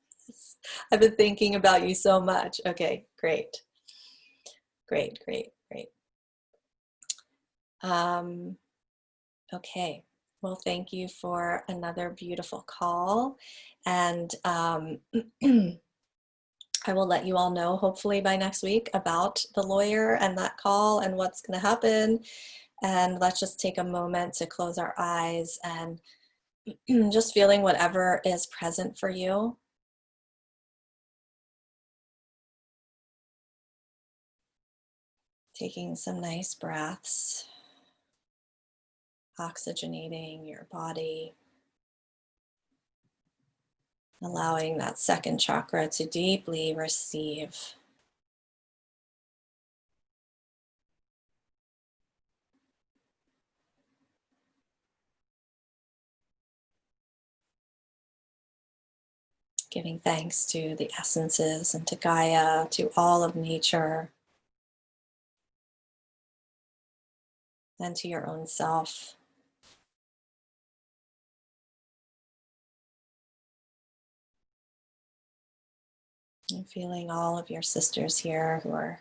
I've been thinking about you so much. Okay, great. Great, great, great. Okay, well, thank you for another beautiful call. And I will let you all know, hopefully by next week, about the lawyer and that call and what's going to happen. And let's just take a moment to close our eyes and just feeling whatever is present for you. Taking some nice breaths, oxygenating your body, allowing that second chakra to deeply receive. Giving thanks to the essences and to Gaia, to all of nature, and to your own self. And feeling all of your sisters here who are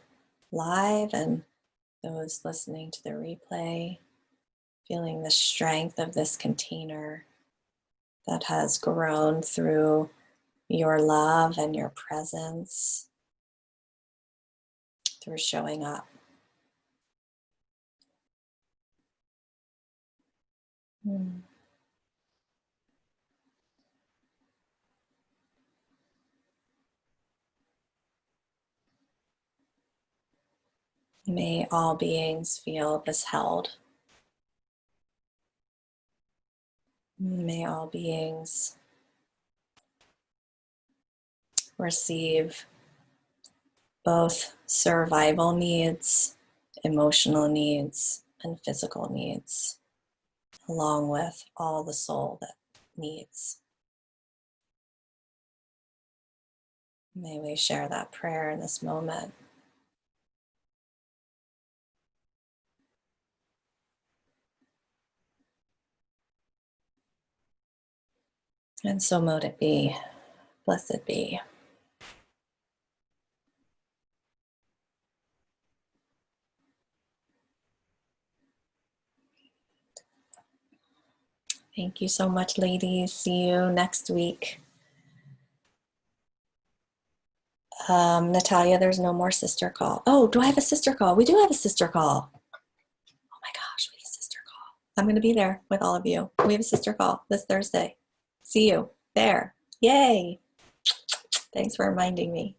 live and those listening to the replay, feeling the strength of this container that has grown through your love and your presence, through showing up. May all beings feel this held. May all beings receive both survival needs, emotional needs, and physical needs, along with all the soul that needs. May we share that prayer in this moment. And so mote it be, blessed be. Thank you so much, ladies. See you next week. Natalia, there's no more sister call. Oh, do I have a sister call? We do have a sister call. Oh my gosh, we have a sister call. I'm going to be there with all of you. We have a sister call this Thursday. See you there. Yay. Thanks for reminding me.